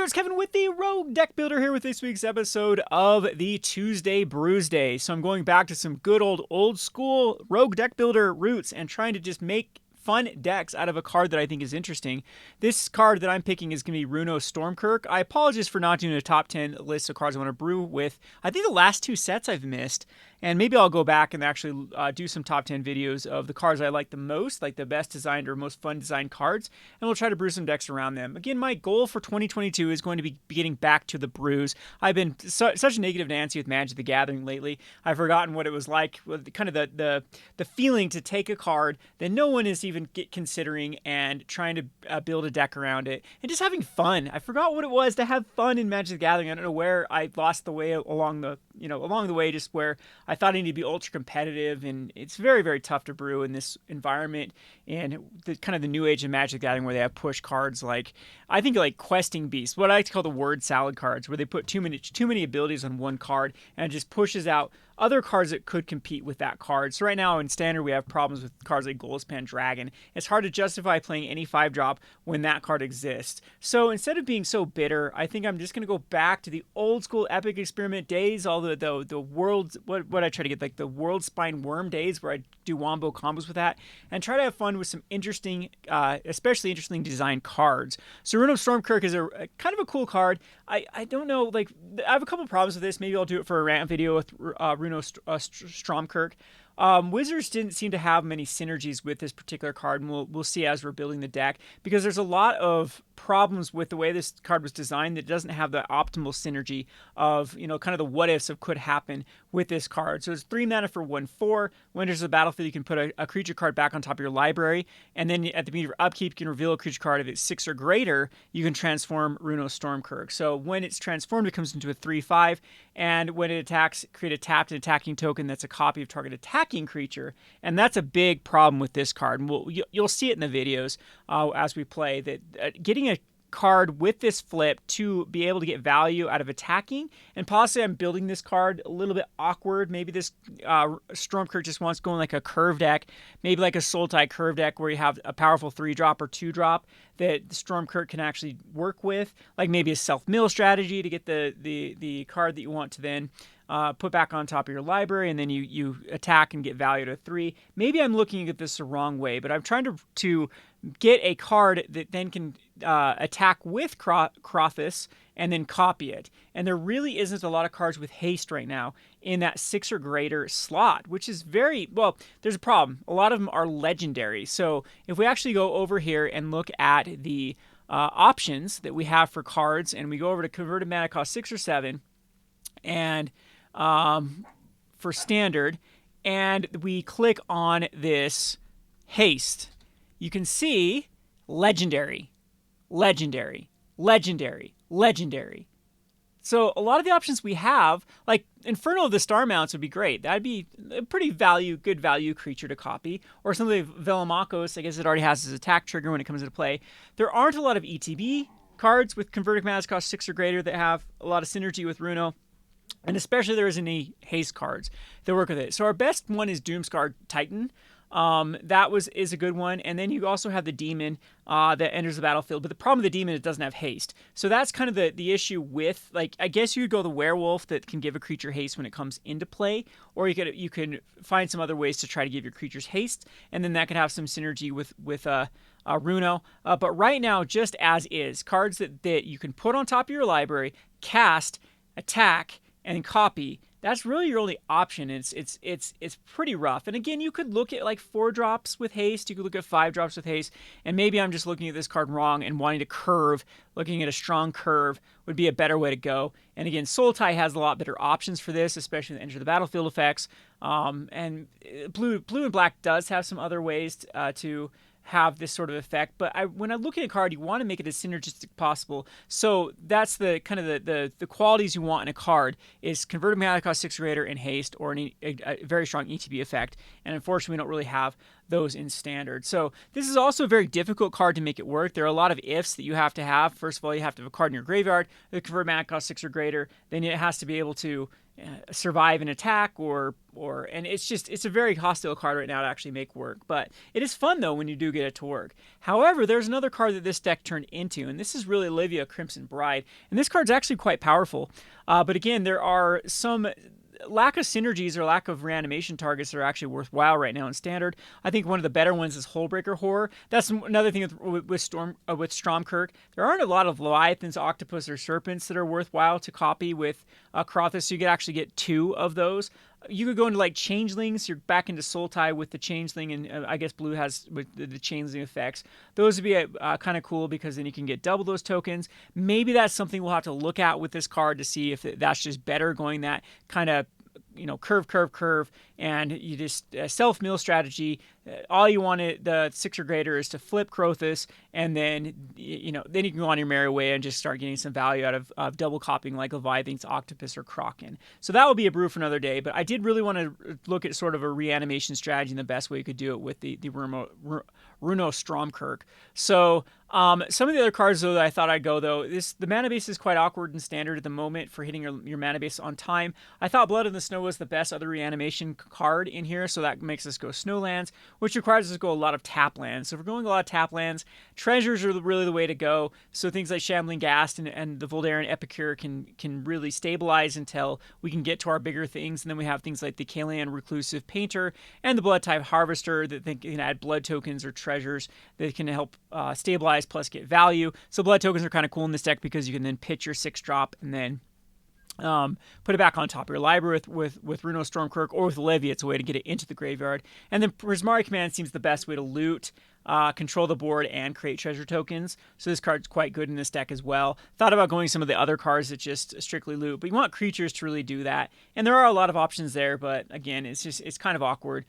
it's Kevin with the Rogue Deck Builder here with this week's episode of the Tuesday Brewsday. So I'm going back to some good old school Rogue Deck Builder roots and trying to just make fun decks out of a card that I think is interesting. This card that I'm picking is going to be Runo Stromkirk. I apologize for not doing a top 10 list of cards I want to brew with. I think the last two sets I've missed, and maybe I'll go back and actually do some top 10 videos of the cards I like the most, like the best designed or most fun designed cards, and we'll try to brew some decks around them. Again, my goal for 2022 is going to be getting back to the brews. I've been such a negative Nancy with Magic the Gathering lately. I've forgotten what it was like, kind of the feeling to take a card that no one is even considering and trying to build a deck around it and just having fun. I forgot what it was to have fun in Magic the Gathering. I don't know where I lost the way along the way, just where I thought I needed to be ultra competitive, and it's very, very tough to brew in this environment and the kind of the new age of Magic the Gathering where they have push cards like, I think like Questing Beast, what I like to call the word salad cards, where they put too many abilities on one card and it just pushes out other cards that could compete with that card. So right now in Standard, we have problems with cards like Goldspan Dragon. It's hard to justify playing any 5-drop when that card exists. So instead of being so bitter, I think I'm just going to go back to the old school Epic Experiment days, all the world's, what I try to get, like the World Spine Worm days where I do wombo combos with that, and try to have fun with some interesting, especially interesting design cards. So Runo Stromkirk is a kind of a cool card. I don't know, like, I have a couple problems with this. Maybe I'll do it for a rant video with Runo Stromkirk. Wizards didn't seem to have many synergies with this particular card, and we'll see as we're building the deck, because there's a lot of problems with the way this card was designed that doesn't have the optimal synergy of, kind of the what ifs of could happen with this card. So it's 3 mana for 1/4. When there's a battlefield, you can put a creature card back on top of your library, and then at the beginning of your upkeep, you can reveal a creature card. If it's 6 or greater, you can transform Runo Stromkirk. So when it's transformed, it comes into a 3/5, and when it attacks, create a tapped and attacking token that's a copy of target attacking creature, and that's a big problem with this card. And you'll see it in the videos as we play, that getting a card with this flip to be able to get value out of attacking, and possibly I'm building this card a little bit awkward. Maybe this Stromkirk just wants to go in like a curve deck, maybe like a Sultai curve deck where you have a powerful 3-drop or 2-drop that the Stromkirk can actually work with, like maybe a self-mill strategy to get the card that you want to then put back on top of your library, and then you attack and get value to 3. Maybe I'm looking at this the wrong way, but I'm trying to get a card that then can attack with Crothis and then copy it. And there really isn't a lot of cards with haste right now in that 6 or greater slot, which is well, there's a problem. A lot of them are legendary. So if we actually go over here and look at the options that we have for cards, and we go over to converted mana cost 6 or 7, and for Standard, and we click on this haste, you can see legendary, legendary, legendary, legendary. So a lot of the options we have, like Inferno of the Star Mounts would be great. That'd be a pretty good value creature to copy. Or something like Velomachos, I guess it already has his attack trigger when it comes into play. There aren't a lot of ETB cards with converted mana cost 6 or greater that have a lot of synergy with Runo. And especially there isn't any haste cards that work with it. So our best one is Doomskar Titan. That is a good one. And then you also have the Demon that enters the battlefield. But the problem with the Demon is it doesn't have haste. So that's kind of the issue with, like, I guess you could go the Werewolf that can give a creature haste when it comes into play. Or you can find some other ways to try to give your creatures haste. And then that could have some synergy with Runo. But right now, just as is, cards that you can put on top of your library, cast, attack, and copy, that's really your only option. It's pretty rough. And again, you could look at like 4-drops with haste, you could look at 5-drops with haste, and maybe I'm just looking at this card wrong and wanting to curve. Looking at a strong curve would be a better way to go. And again, Sultai has a lot better options for this, especially the enter the battlefield effects. And blue and black does have some other ways to have this sort of effect, but when I look at a card, you want to make it as synergistic possible. So that's the kind of the qualities you want in a card is converted mana cost 6 or greater and haste, or a very strong ETB effect. And unfortunately, we don't really have those in Standard. So this is also a very difficult card to make it work. There are a lot of ifs that you have to have. First of all, you have to have a card in your graveyard that convert mana cost 6 or greater. Then it has to be able to survive an attack and it's a very hostile card right now to actually make work. But it is fun though when you do get it to work. However, there's another card that this deck turned into, and this is really Olivia, Crimson Bride. And this card's actually quite powerful. But again, there are some lack of synergies or lack of reanimation targets that are actually worthwhile right now in Standard. I think one of the better ones is Hullbreaker Horror. That's another thing with Stromkirk. There aren't a lot of Leviathans, Octopus, or Serpents that are worthwhile to copy with Crothis, so you could actually get 2 of those. You could go into like Changelings. You're back into Sultai with the Changeling, and I guess Blue has with the Changeling effects. Those would be kind of cool because then you can get double those tokens. Maybe that's something we'll have to look at with this card to see if that's just better going that kind of curve, and you just self-mill strategy. All you want the 6 or greater is to flip Crothis, and then then you can go on your merry way and just start getting some value out of double copying like Leviathans, Octopus, or Kraken. So that will be a brew for another day, but I did really want to look at sort of a reanimation strategy, and the best way you could do it with the Runo Stromkirk. So some of the other cards though that I thought I'd go though, the mana base is quite awkward in Standard at the moment for hitting your mana base on time. I thought Blood in the Snow was the best other reanimation card in here, so that makes us go Snowlands, which requires us to go a lot of tap lands. So if we're going a lot of tap lands, treasures are really the way to go. So things like Shambling Ghast and the Voldaren Epicure can really stabilize until we can get to our bigger things. And then we have things like the Kalain Reclusive Painter and the Bloodtithe Harvester that can add blood tokens or treasures that can help stabilize plus get value. So blood tokens are kind of cool in this deck because you can then pitch your 6-drop and then put it back on top of your library with Runo Stromkirk or with Olivia. It's a way to get it into the graveyard. And then Prismari Command seems the best way to loot, control the board, and create treasure tokens. So this card's quite good in this deck as well. Thought about going some of the other cards that just strictly loot, but you want creatures to really do that. And there are a lot of options there, but again, it's kind of awkward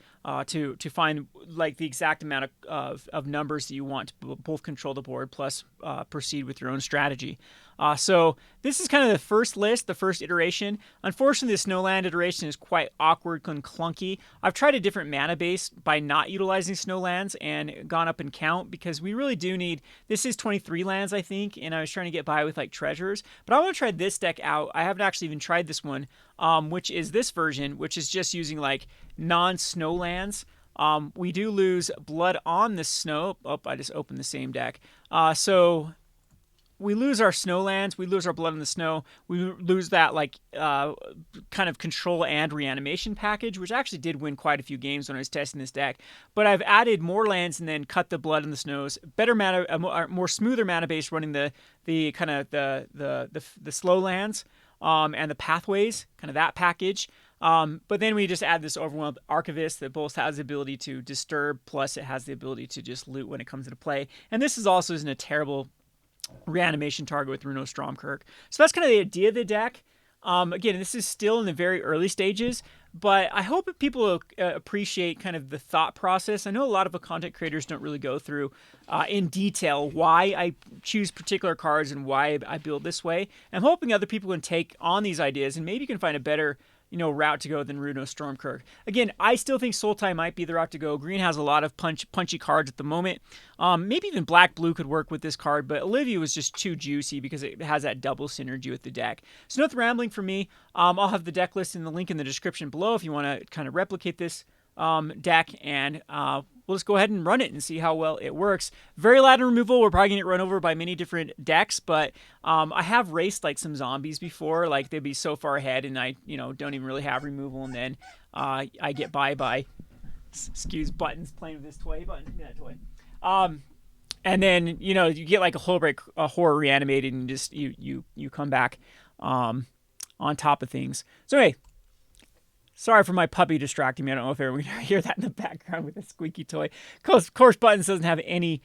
to find like the exact amount of numbers that you want to both control the board plus proceed with your own strategy. So this is kind of the first list, the first iteration. Unfortunately, the Snowland iteration is quite awkward and clunky. I've tried a different mana base by not utilizing Snowlands and gone up in count because we really do need, this is 23 lands, I think, and I was trying to get by with like treasures. But I want to try this deck out. I haven't actually even tried this one, which is this version, which is just using like non-Snowlands. We do lose blood on the snow. Oh, I just opened the same deck. So we lose our Snowlands, we lose our Blood in the Snow, we lose that like kind of control and reanimation package, which actually did win quite a few games when I was testing this deck. But I've added more lands and then cut the Blood in the Snows, better mana, more smoother mana base running the kind of the slow lands and the pathways, kind of that package. But then we just add this Overwhelmed Archivist that both has the ability to disturb, plus it has the ability to just loot when it comes into play. And this is also isn't a terrible reanimation target with Runo Stromkirk. So that's kind of the idea of the deck. Again, this is still in the very early stages, but I hope that people appreciate kind of the thought process. I know a lot of content creators don't really go through in detail why I choose particular cards and why I build this way. I'm hoping other people can take on these ideas and maybe you can find a better route to go than Runo Stromkirk. Again, I still think Sultai might be the route to go. Green has a lot of punchy cards at the moment. Maybe even black-blue could work with this card, but Olivia was just too juicy because it has that double synergy with the deck. So enough rambling for me. I'll have the deck list in the link in the description below if you want to kind of replicate this deck, and we'll just go ahead and run it and see how well it works. Very light on removal. We're probably going to get run over by many different decks, but I have raced like some zombies before. Like they'd be so far ahead and I don't even really have removal, and then I get by excuse buttons playing with this toy button. Give me that toy. And then you get like a Hullbreaker Horror reanimated and just you come back on top of things. So hey, sorry for my puppy distracting me. I don't know if everyone can hear that in the background with a squeaky toy. Of course, Buttons doesn't have any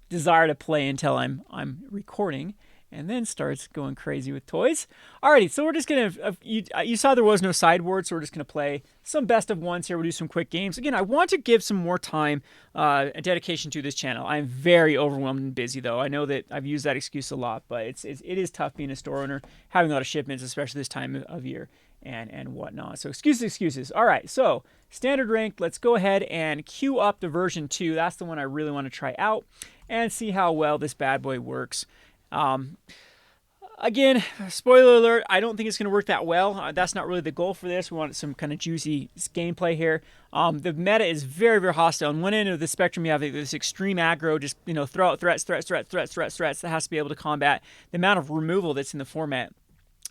desire to play until I'm recording. and then starts going crazy with toys. Alrighty, so we're just going to, you saw there was no sideboard, so we're just going to play some best of ones here. We'll do some quick games. Again, I want to give some more time, a dedication to this channel. I'm very overwhelmed and busy, though. I know that I've used that excuse a lot, but it is tough being a store owner, having a lot of shipments, especially this time of year and whatnot. So excuses. All right, so standard rank, let's go ahead and queue up the version 2. That's the one I really want to try out and see how well this bad boy works. Again, spoiler alert, I don't think it's going to work that well. That's not really the goal for this. We want some kind of juicy gameplay here. The meta is very, very hostile. On one end of the spectrum, you have this extreme aggro, just, throw out threats that has to be able to combat the amount of removal that's in the format.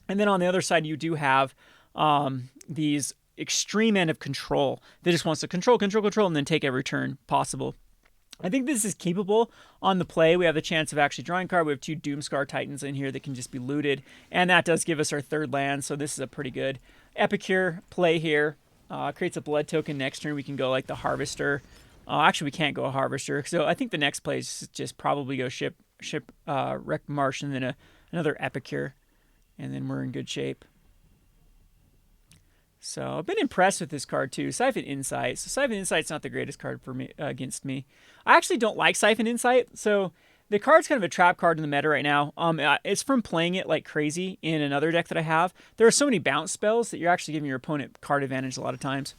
And then on the other side, you do have these extreme end of control that just wants to control, and then take every turn possible. I think this is capable on the play. We have the chance of actually drawing a card. We have 2 Doomskar Titans in here that can just be looted, and that does give us our 3rd land, so this is a pretty good Epicure play here. Creates a blood token next turn. We can go like the Harvester. Actually, we can't go a Harvester, so I think the next play is just probably go Shipwreck Marsh and then another Epicure, and then we're in good shape. So I've been impressed with this card too. Siphon Insight. So Siphon Insight's not the greatest card for me against me. I actually don't like Siphon Insight. So the card's kind of a trap card in the meta right now. It's from playing it like crazy in another deck that I have. There are so many bounce spells that you're actually giving your opponent card advantage a lot of times.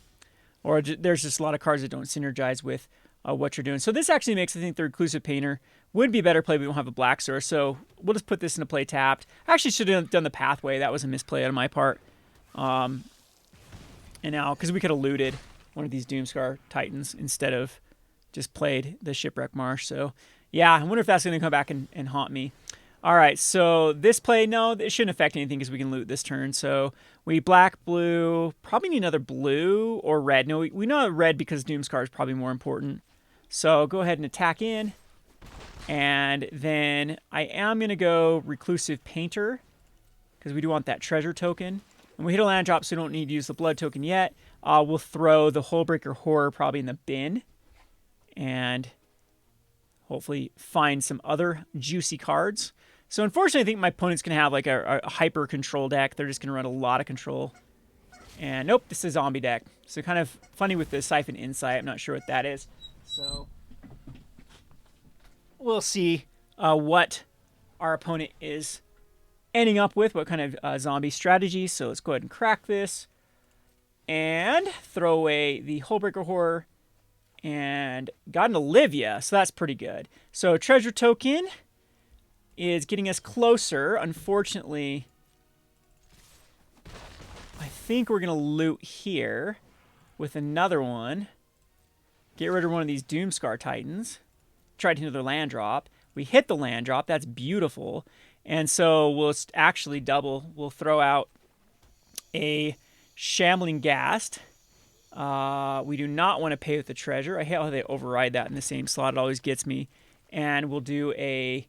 Or there's just a lot of cards that don't synergize with what you're doing. So this actually makes, I think, the Reclusive Painter would be a better play, but we don't have a black source. So we'll just put this into play tapped. I actually should have done the Pathway. That was a misplay on my part. And now, because we could have looted one of these Doomskar Titans instead of just played the Shipwreck Marsh. So, yeah, I wonder if that's going to come back and haunt me. All right, so this play, no, it shouldn't affect anything because we can loot this turn. So we black, blue, probably need another blue or red. No, we know red because Doomskar is probably more important. So go ahead and attack in. And then I am going to go Reclusive Painter because we do want that treasure token. And we hit a land drop, so we don't need to use the blood token yet. We'll throw the Hullbreaker Horror probably in the bin. And hopefully find some other juicy cards. So unfortunately, I think my opponent's going to have like a hyper control deck. They're just going to run a lot of control. And nope, this is a zombie deck. So kind of funny with the Siphon Insight. I'm not sure what that is. So we'll see what our opponent is ending up with, what kind of zombie strategy. So let's go ahead and crack this and throw away the Hullbreaker Horror and got an Olivia, so that's pretty good. So treasure token is getting us closer. Unfortunately, I think we're gonna loot here with another one. Get rid of one of these Doomskar Titans. Try to hit another land drop. We hit the land drop, that's beautiful. And so we'll actually double. We'll throw out a Shambling Ghast. We do not want to pay with the treasure. I hate how they override that in the same slot. It always gets me. And we'll do a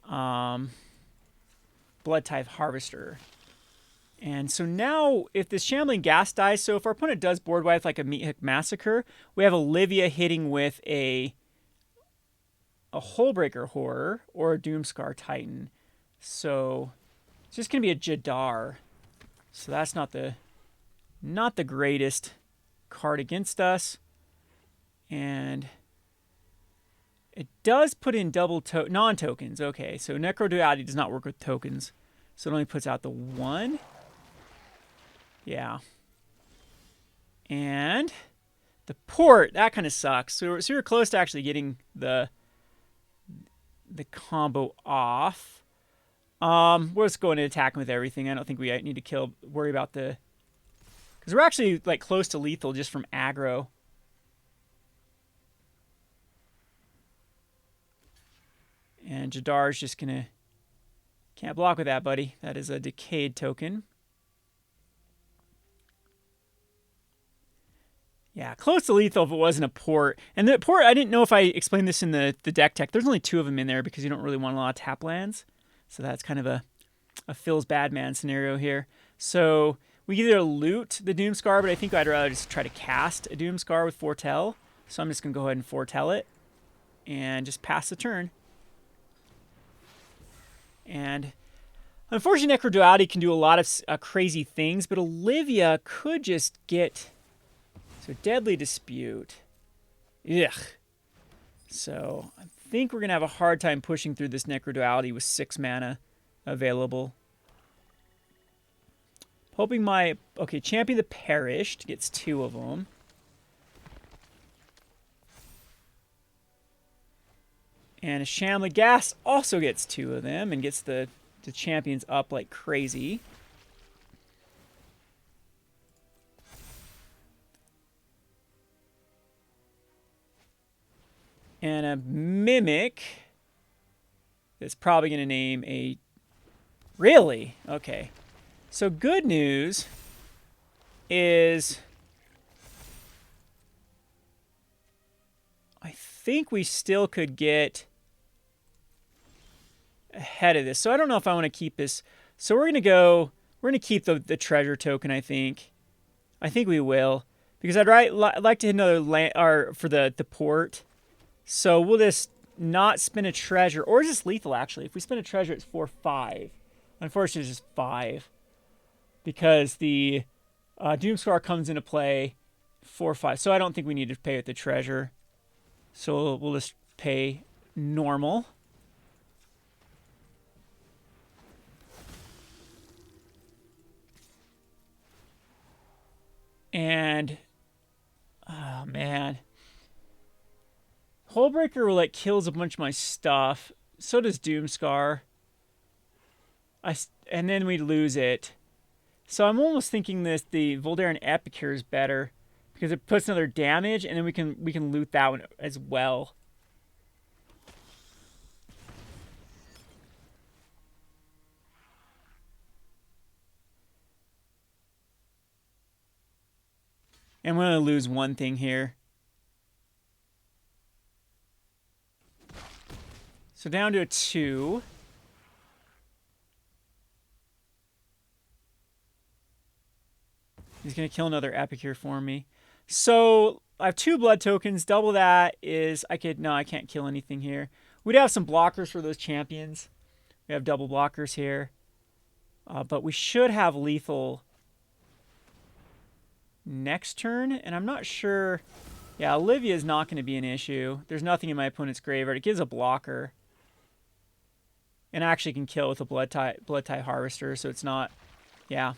Bloodtithe Harvester. And so now, if this Shambling Ghast dies, so if our opponent does board wipe like a Meat Hook Massacre, we have Olivia hitting with a Hullbreaker Horror or a Doomskar Titan. So it's just going to be a Jadar. So that's not the greatest card against us. And it does put in double non-tokens. Okay, so Necro Duality does not work with tokens. So it only puts out the one. Yeah. And the port, that kind of sucks. So we're close to actually getting the combo off. We're just going to attack with everything. I don't think we need to worry about because we're actually like close to lethal just from aggro. And Jadar's just gonna can't block with that, buddy. That is a decayed token. Yeah, close to lethal if it wasn't a port. And the port, I didn't know if I explained this in the deck tech. There's only 2 of them in there because you don't really want a lot of tap lands. So that's kind of a Phil's Badman scenario here. So we either loot the Doomskar, but I think I'd rather just try to cast a Doomskar with Foretell. So I'm just going to go ahead and Foretell it and just pass the turn. And unfortunately, Necroduality can do a lot of crazy things, but Olivia could just get... So, Deadly Dispute. Ugh. So, I think we're going to have a hard time pushing through this Necroduality with 6 mana available. Hoping my... Okay, Champion the Perished gets 2 of them. And a Shambling Ghast also gets 2 of them and gets the champions up like crazy. And a Mimic that's probably going to name a... Really? Okay. So good news is... I think we still could get ahead of this. So I don't know if I want to keep this. So we're going to keep the treasure token, I think. I think we will. Because I'd like to hit another land, or for the port. So we'll just not spin a treasure. Or is this lethal, actually? If we spin a treasure, it's 4/5. Unfortunately, it's just 5. Because the Doomskar comes into play 4/5. So I don't think we need to pay with the treasure. So we'll just pay normal. And, oh man. Hullbreaker like kills a bunch of my stuff. So does Doomskar. And then we lose it. So I'm almost thinking the Voldaren Epicure is better. Because it puts another damage, and then we can loot that one as well. And we're going to lose one thing here. So down to a 2. He's going to kill another Epicure for me. So I have 2 blood tokens. Double that is... I can't kill anything here. We'd have some blockers for those champions. We have double blockers here. But we should have lethal next turn. And I'm not sure... Yeah, Olivia is not going to be an issue. There's nothing in my opponent's graveyard. It gives a blocker. And I actually can kill with a Bloodtithe Harvester. So it's not... Yeah,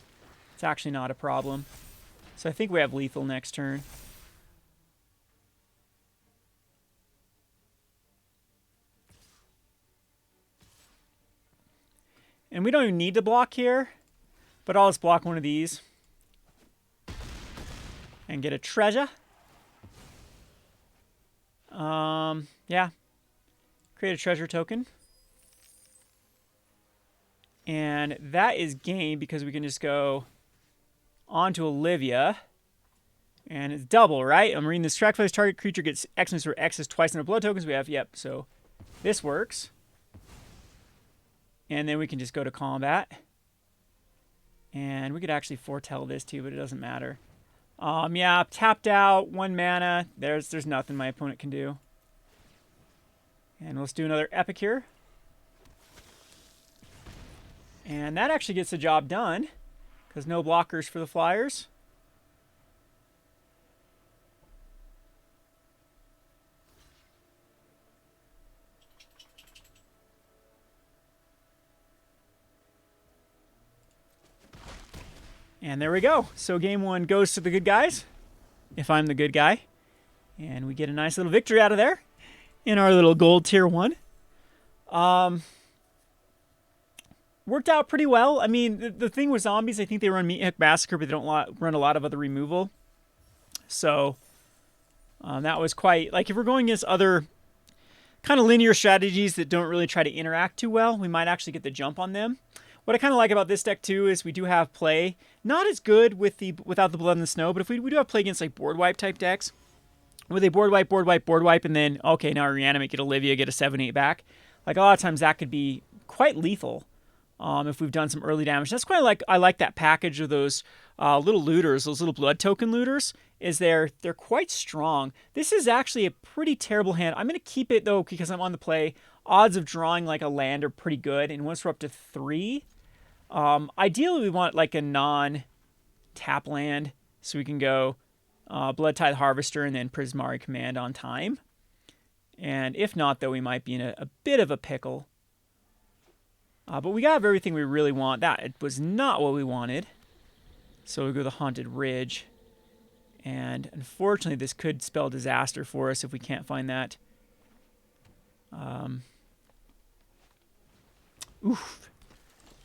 it's actually not a problem. So I think we have lethal next turn. And we don't even need to block here. But I'll just block one of these. And get a treasure. Yeah. Create a treasure token. And that is game because we can just go... on to Olivia. And it's double, right? I'm reading this track for this target creature gets Xmas or X's twice in our blood tokens. We have, yep, so this works. And then we can just go to combat. And we could actually foretell this too, but it doesn't matter. Yeah, tapped out, 1 mana. There's nothing my opponent can do. And let's do another Epicure. And that actually gets the job done. Because no blockers for the Flyers. And there we go. So game 1 goes to the good guys. If I'm the good guy. And we get a nice little victory out of there. In our little gold tier 1. Worked out pretty well. I mean, the thing with zombies, I think they run Meat Hook Massacre, but they don't run a lot of other removal. So, that was quite... Like, if we're going against other kind of linear strategies that don't really try to interact too well, we might actually get the jump on them. What I kind of like about this deck, too, is we do have play. Not as good without the Blood in the Snow, but if we do have play against, like, board wipe type decks, where they board wipe, and then, okay, now I reanimate, get Olivia, get a 7-8 back. Like, a lot of times that could be quite lethal. If we've done some early damage. That's quite like, I like that package of those little looters, those little blood token looters, is they're quite strong. This is actually a pretty terrible hand. I'm going to keep it, though, because I'm on the play. odds of drawing like a land are pretty good. And once we're up to 3, ideally we want like a non-tap land, so we can go Bloodtithe Harvester and then Prismari Command on time. And if not, though, we might be in a bit of a pickle. But we got everything we really want. That it was not what we wanted. So we go the Haunted Ridge. And unfortunately, this could spell disaster for us if we can't find that. Oof.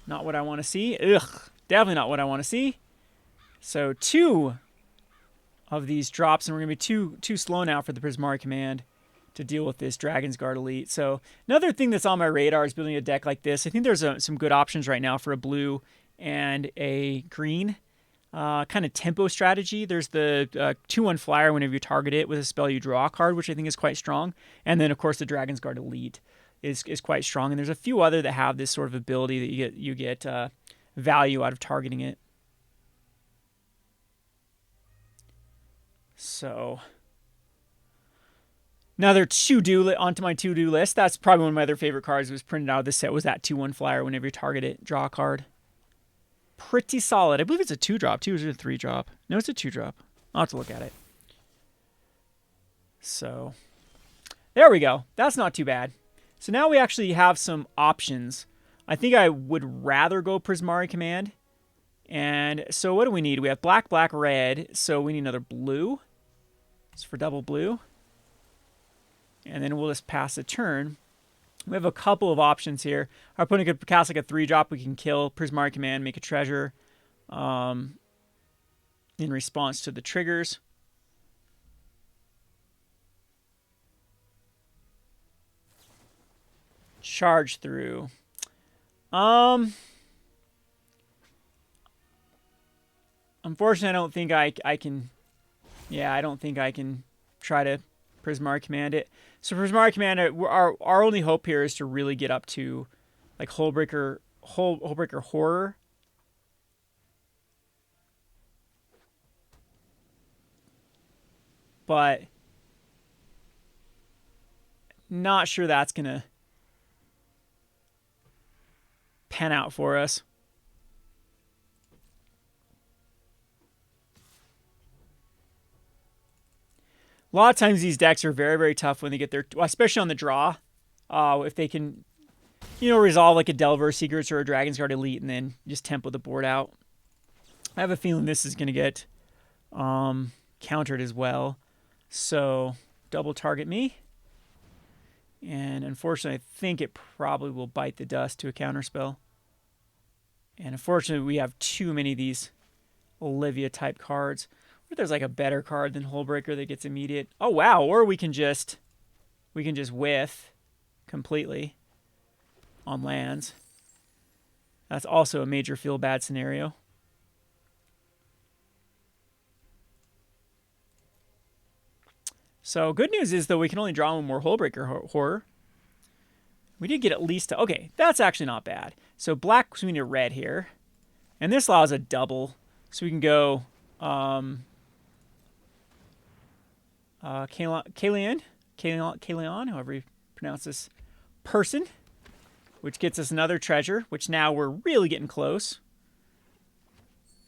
Not what I want to see. Ugh. Definitely not what I want to see. So 2 of these drops, and we're going to be too slow now for the Prismari Command to deal with this Dragon's Guard Elite. So another thing that's on my radar is building a deck like this. I think there's some good options right now for a blue and a green kind of tempo strategy. There's the 2/1 flyer whenever you target it with a spell you draw a card, which I think is quite strong. And then, of course, the Dragon's Guard Elite is quite strong. And there's a few other that have this sort of ability that you get value out of targeting it. So another onto my to-do list. That's probably one of my other favorite cards that was printed out of this set, was that 2/1 flyer. Whenever you target it, draw a card. Pretty solid. I believe it's a 2-drop. 2 is a 3-drop. No, it's a 2-drop. I'll have to look at it. So there we go. That's not too bad. So now we actually have some options. I think I would rather go Prismari Command. And so what do we need? We have black, black, red. So we need another blue. It's for double blue. And then we'll just pass the turn. We have a couple of options here. Our opponent could cast like a 3-drop. We can kill Prismari Command, make a treasure in response to the triggers. Charge through. Unfortunately, I don't think I can... Yeah, I don't think I can try to Prismari Command it. So Prismari Command, our only hope here is to really get up to like Hullbreaker Horror. But not sure that's going to pan out for us. A lot of times these decks are very, very tough when they get their, especially on the draw. If they can, resolve like a Delver Secrets or a Dragon's Guard Elite and then just tempo the board out. I have a feeling this is going to get countered as well. So double target me. And unfortunately, I think it probably will bite the dust to a counterspell. And unfortunately, we have too many of these Olivia type cards. But there's like a better card than Hullbreaker that gets immediate. Oh wow! Or we can just whiff completely on lands. That's also a major feel bad scenario. So good news is though we can only draw one more Hullbreaker Horror. We did get at least okay. That's actually not bad. So black, so we need a red here, and this allows a double, so we can go. Kalain, however you pronounce this person, which gets us another treasure, which now we're really getting close.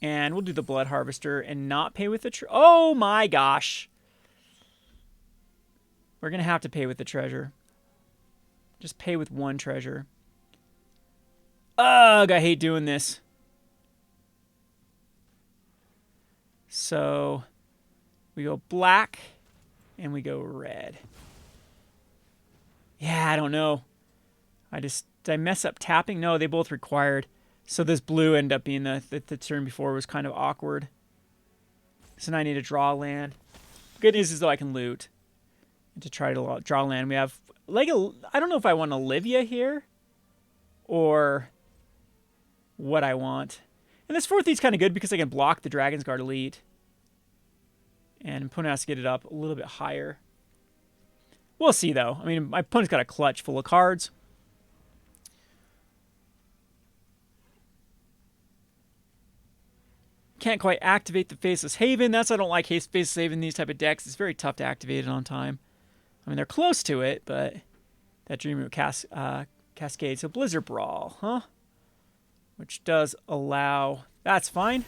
And we'll do the Blood Harvester and not pay with the oh my gosh. We're going to have to pay with the treasure. Just pay with one treasure. Ugh, I hate doing this. So we go black. And we go red. Yeah, I don't know. Did I mess up tapping? No, they both required. So this blue ended up being the turn before was kind of awkward. So now I need to draw land. Good news is though I can loot. And to try to draw land, we have like I don't know if I want Olivia here or what I want. And this 4th is kind of good because I can block the Dragon's Guard Elite. And opponent has to get it up a little bit higher. We'll see, though. I mean, my opponent's got a clutch full of cards. Can't quite activate the Faceless Haven. That's why I don't like Faceless Haven in these type of decks. It's very tough to activate it on time. I mean, they're close to it, but that Dreamroot Cascade. So Blizzard Brawl, huh? Which does allow... That's fine.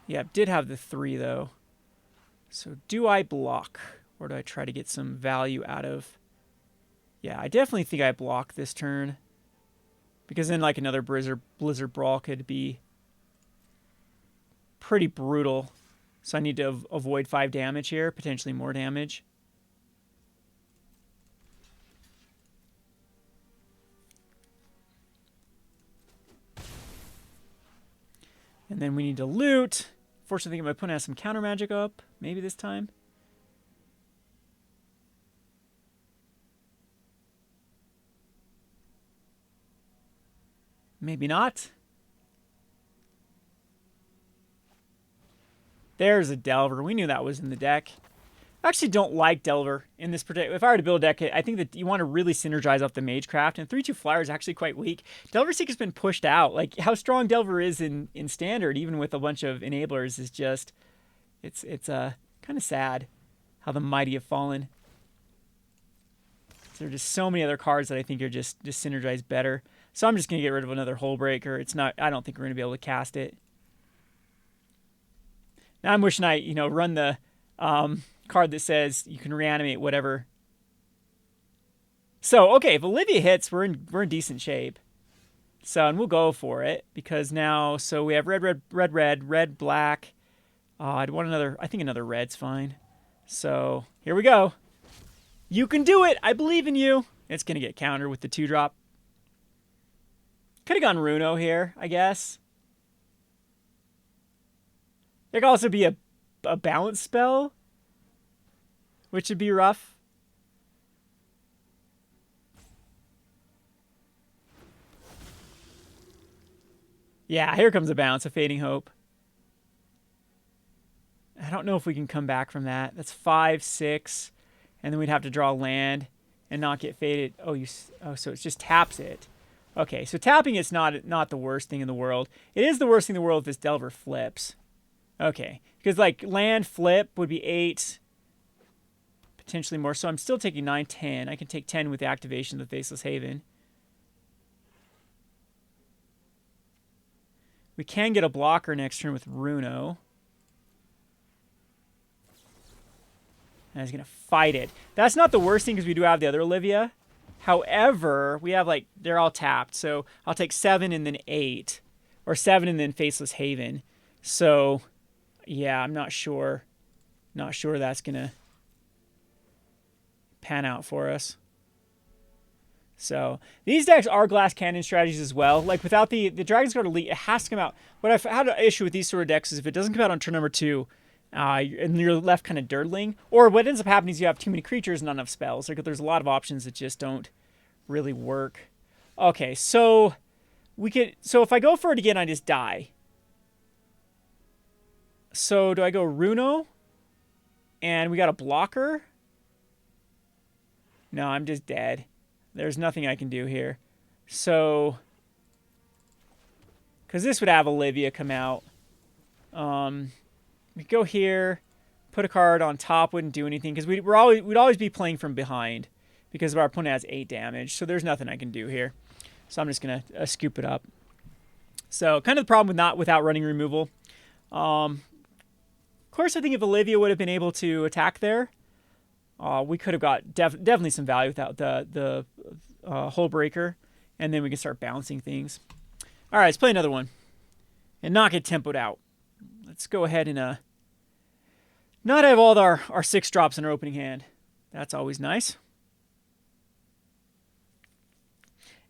Yeah, did have the 3, though. So do I block? Or do I try to get some value out of... Yeah, I definitely think I block this turn. Because then, like, another Blizzard Brawl could be pretty brutal. So I need to avoid 5 damage here, potentially more damage. And then we need to loot. Fortunately, I think my opponent has some counter magic up. Maybe this time. Maybe not. There's a Delver. We knew that was in the deck. I actually don't like Delver in this particular... If I were to build a deck, I think that you want to really synergize off the Magecraft, and 3/2 Flyer is actually quite weak. Delver Seeker's been pushed out. Like, how strong Delver is in Standard, even with a bunch of enablers, is just... It's kind of sad how the mighty have fallen. There are just so many other cards that I think are just synergize better. So I'm just going to get rid of another Hullbreaker. It's not... I don't think we're going to be able to cast it. Now I'm wishing I, run the... card that says you can reanimate whatever. So, okay, if Olivia hits, we're in decent shape. So, and we'll go for it because now, so we have red, black. I'd want another, I think another red's fine. So, here we go. You can do it. I believe in you. It's going to get countered with the 2-drop. Could have gone Runo here, I guess. There could also be a balance spell, which would be rough. Yeah, here comes a bounce, a Fading Hope. I don't know if we can come back from that. That's 5, 6, and then we'd have to draw land and not get faded. Oh, so it just taps it. Okay, so tapping it's not the worst thing in the world. It is the worst thing in the world if this Delver flips. Okay, because like land flip would be 8, potentially more. So I'm still taking 9, 10. I can take 10 with the activation of the Faceless Haven. We can get a blocker next turn with Runo. And he's going to fight it. That's not the worst thing because we do have the other Olivia. However, we have like, they're all tapped. So I'll take 7 and then 8. Or 7 and then Faceless Haven. So, yeah, I'm not sure. Not sure that's going to pan out for us. So these decks are glass cannon strategies as well. Like without the Dragon's Guard Elite, it has to come out. What I've had an issue with these sort of decks is if it doesn't come out on turn number 2, and you're left kind of dirtling, or what ends up happening is you have too many creatures and not enough spells. Like there's a lot of options that just don't really work. Okay, so if I go for it again, I just die. So do I go Runo? And we got a blocker? No, I'm just dead. There's nothing I can do here. So, because this would have Olivia come out. We go here, put a card on top, wouldn't do anything, because we'd always be playing from behind, because our opponent has 8 damage, so there's nothing I can do here. So I'm just going to scoop it up. So, kind of the problem without running removal. Of course, I think if Olivia would have been able to attack there, we could have got definitely some value without the Hullbreaker, and then we can start bouncing things. All right, let's play another one and not get tempoed out. Let's go ahead and not have all our 6 drops in our opening hand. That's always nice.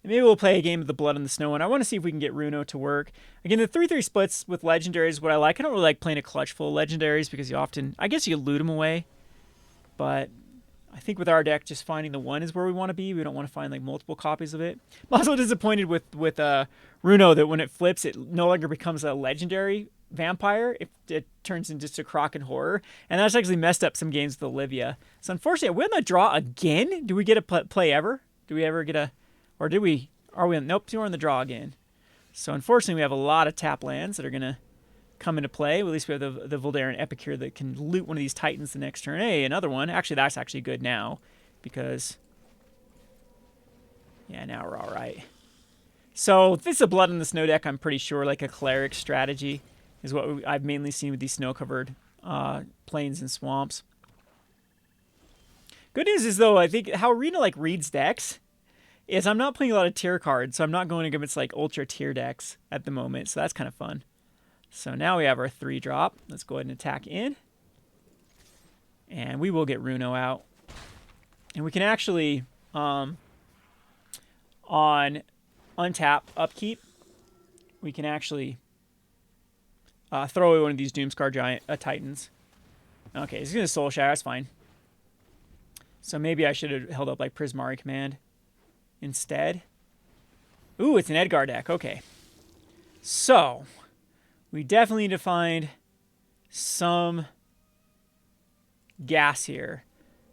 And maybe we'll play a game of the Blood and the Snow, and I want to see if we can get Runo to work. Again, the 3/3 splits with legendaries is what I like. I don't really like playing a clutch full of legendaries because you often, I guess you loot them away. But I think with our deck, just finding the 1 is where we want to be. We don't want to find like multiple copies of it. I'm also disappointed with Runo that when it flips, it no longer becomes a legendary vampire. It turns into just a Kraken Horror. And that's actually messed up some games with Olivia. So unfortunately, we're in the draw again. Do we get a play ever? Do we ever get a... Or did we... Are we... Nope, we're in the draw again. So unfortunately, we have a lot of tap lands that are going to come into play. Well, at least we have the Voldaren Epicure that can loot one of these Titans the next turn. Hey, another one. Actually, that's actually good now because... yeah, now we're all right. So this is a Blood on the Snow deck, I'm pretty sure, like a Cleric strategy is what I've mainly seen with these snow-covered plains and swamps. Good news is, though, I think how Arena like reads decks is I'm not playing a lot of tier cards, so I'm not going against like ultra tier decks at the moment, so that's kind of fun. So now we have our 3-drop. Let's go ahead and attack in. And we will get Runo out. And we can actually, on untap, upkeep, we can actually throw away one of these Doomskar Titans. Okay, he's going to Soul Shatter. That's fine. So maybe I should have held up like Prismari Command instead. Ooh, it's an Edgar deck. Okay. So, we definitely need to find some gas here.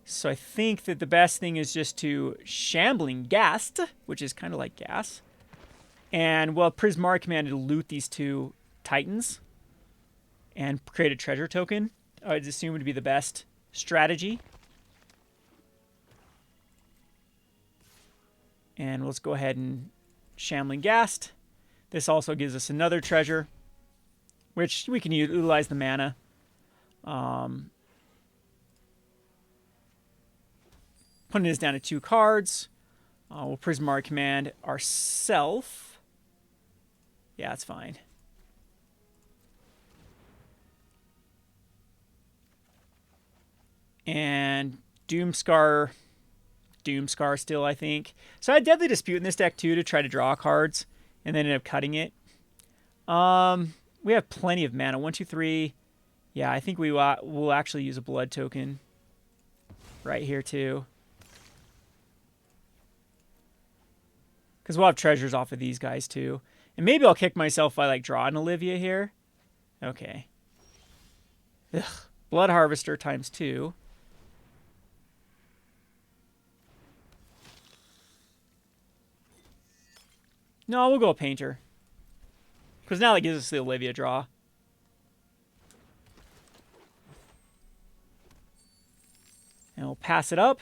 So I think that the best thing is just to Shambling Ghast, which is kind of like gas. And, well, Prismari Command to loot these 2 Titans and create a treasure token. I'd assume would be the best strategy. And let's go ahead and Shambling Ghast. This also gives us another treasure, which we can utilize the mana. Putting this down to 2 cards. We'll Prismari Command ourself. Yeah, that's fine. And Doomskar still, I think. So I had Deadly Dispute in this deck too to try to draw cards, and then ended up cutting it. We have plenty of mana. 1, 2, 3. Yeah, I think we'll actually use a blood token right here too. Because we'll have treasures off of these guys too. And maybe I'll kick myself if I like draw an Olivia here. Okay. Ugh. Blood Harvester times 2. No, we'll go a Painter. Because now that gives us the Olivia draw. And we'll pass it up.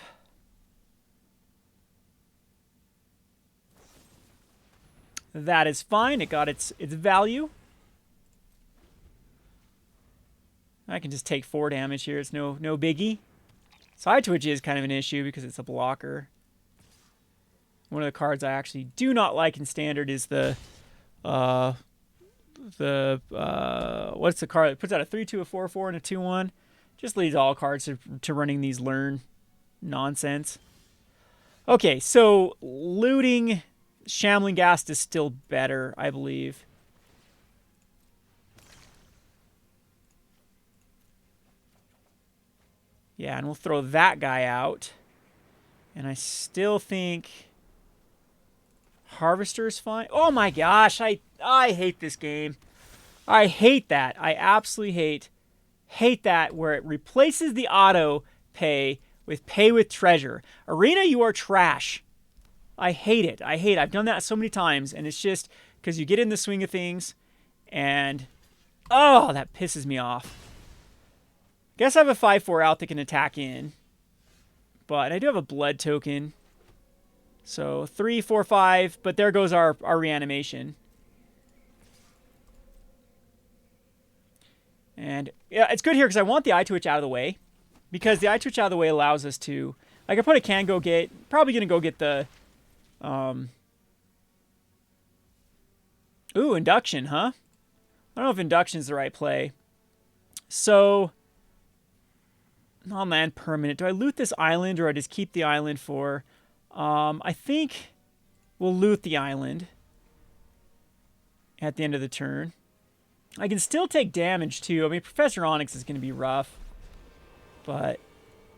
That is fine. It got its value. I can just take 4 damage here. It's no biggie. Side Twitch is kind of an issue because it's a blocker. One of the cards I actually do not like in Standard is what's the card that puts out a 3/2, a 4/4, and a 2/1? Just leads all cards to running these learn nonsense. Okay, so looting Shambling Ghast is still better, I believe. Yeah, and we'll throw that guy out. And I still think Harvester is fine. Oh my gosh, I hate this game. I hate that. I absolutely hate that where it replaces the auto pay with treasure. Arena, you are trash. I hate it. I've done that so many times, and it's just because you get in the swing of things, and oh, that pisses me off. Guess I have a 5/4 out that can attack in, but I do have a blood token. So 3, 4, 5, but there goes our reanimation. And yeah, it's good here because I want the Eye Twitch out of the way. Because the Eye Twitch out of the way allows us to... Like, I can go get... Probably going to go get the... Ooh, Induction, huh? I don't know if Induction is the right play. So... Non-land permanent. Do I loot this island or I just keep the island for... I think we'll loot the island at the end of the turn. I can still take damage, too. I mean, Professor Onyx is going to be rough. But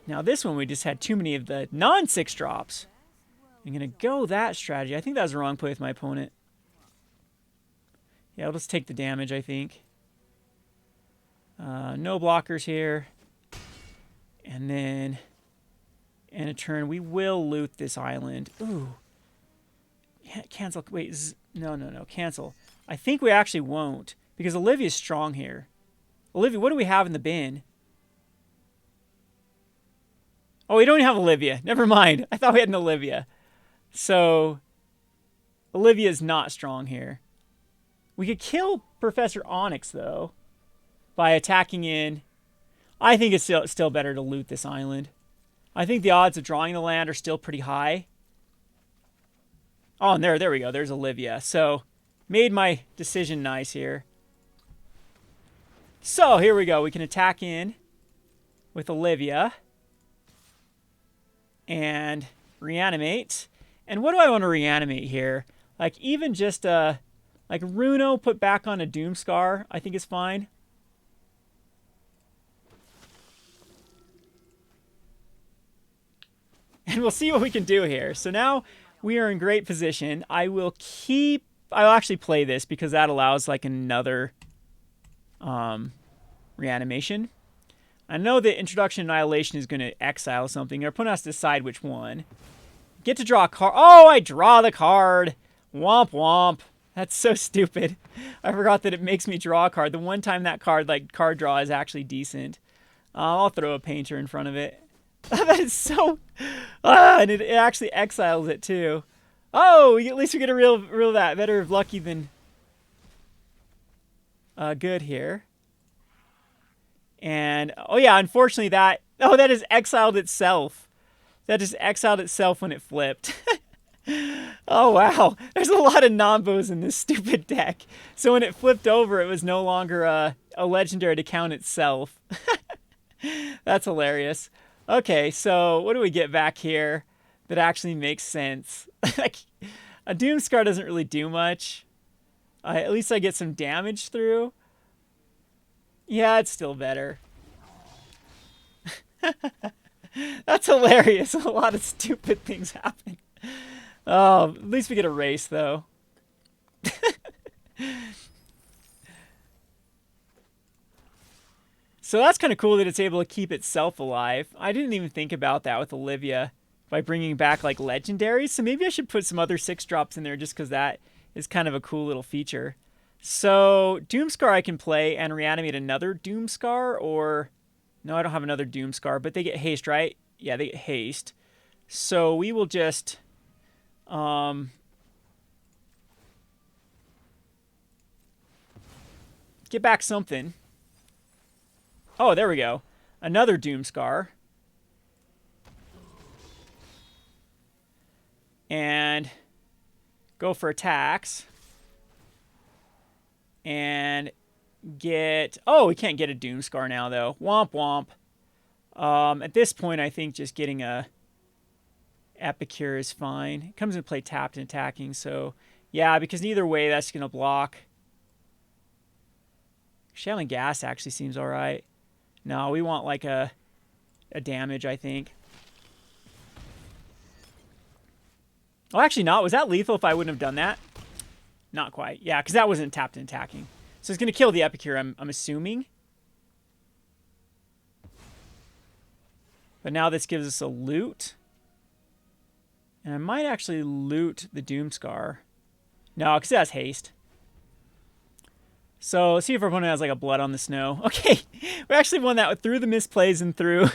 now this one, we just had too many of the non-6 drops. I'm going to go that strategy. I think that was the wrong play with my opponent. Yeah, let's take the damage, I think. No blockers here. And then... in a turn, we will loot this island. Ooh. Cancel. Wait. No. Cancel. I think we actually won't. Because Olivia's strong here. Olivia, what do we have in the bin? Oh, we don't have Olivia. Never mind. I thought we had an Olivia. So, Olivia's not strong here. We could kill Professor Onyx, though, by attacking in. I think it's still better to loot this island. I think the odds of drawing the land are still pretty high. Oh, and there we go. There's Olivia. So, made my decision nice here. So, here we go. We can attack in with Olivia. And reanimate. And what do I want to reanimate here? Like, even just like Runo put back on a Doomskar, I think is fine. And we'll see what we can do here. So now we are in great position. I'll actually play this because that allows like another reanimation. I know that Introduction Annihilation is going to exile something. Our opponent has to decide which one. Get to draw a card. Oh, I draw the card. Womp womp. That's so stupid. I forgot that it makes me draw a card. The one time that card, like card draw, is actually decent. I'll throw a painter in front of it. That is so... and it actually exiles it too. Oh, at least we get a real that. Better lucky than good here. And, oh yeah, unfortunately that has exiled itself. That just exiled itself when it flipped. Oh, wow. There's a lot of Nombos in this stupid deck. So when it flipped over, it was no longer a legendary to count itself. That's hilarious. Okay, so what do we get back here that actually makes sense? Like, a Doomskar doesn't really do much. At least I get some damage through. Yeah, it's still better. That's hilarious. A lot of stupid things happen. Oh, at least we get a race, though. So that's kind of cool that it's able to keep itself alive. I didn't even think about that with Olivia by bringing back, like, legendaries. So maybe I should put some other 6-drops in there just because that is kind of a cool little feature. So, Doomskar I can play and reanimate another Doomskar, or... No, I don't have another Doomskar, but they get haste, right? Yeah, they get haste. So, we will just... get back something. Oh, there we go. Another Doomskar. And go for attacks. And get... Oh, we can't get a Doomskar now, though. Womp womp. At this point, I think just getting a Epicure is fine. It comes into play tapped and attacking, so... Yeah, because either way, that's going to block. Shambling Ghast actually seems alright. No, we want like a damage, I think. Oh, actually not. Was that lethal if I wouldn't have done that? Not quite. Yeah, because that wasn't tapped and attacking. So it's going to kill the Epicure, I'm assuming. But now this gives us a loot. And I might actually loot the Doomskar. No, because it has haste. So let's see if our opponent has like a blood on the snow. Okay, we actually won that through the misplays and through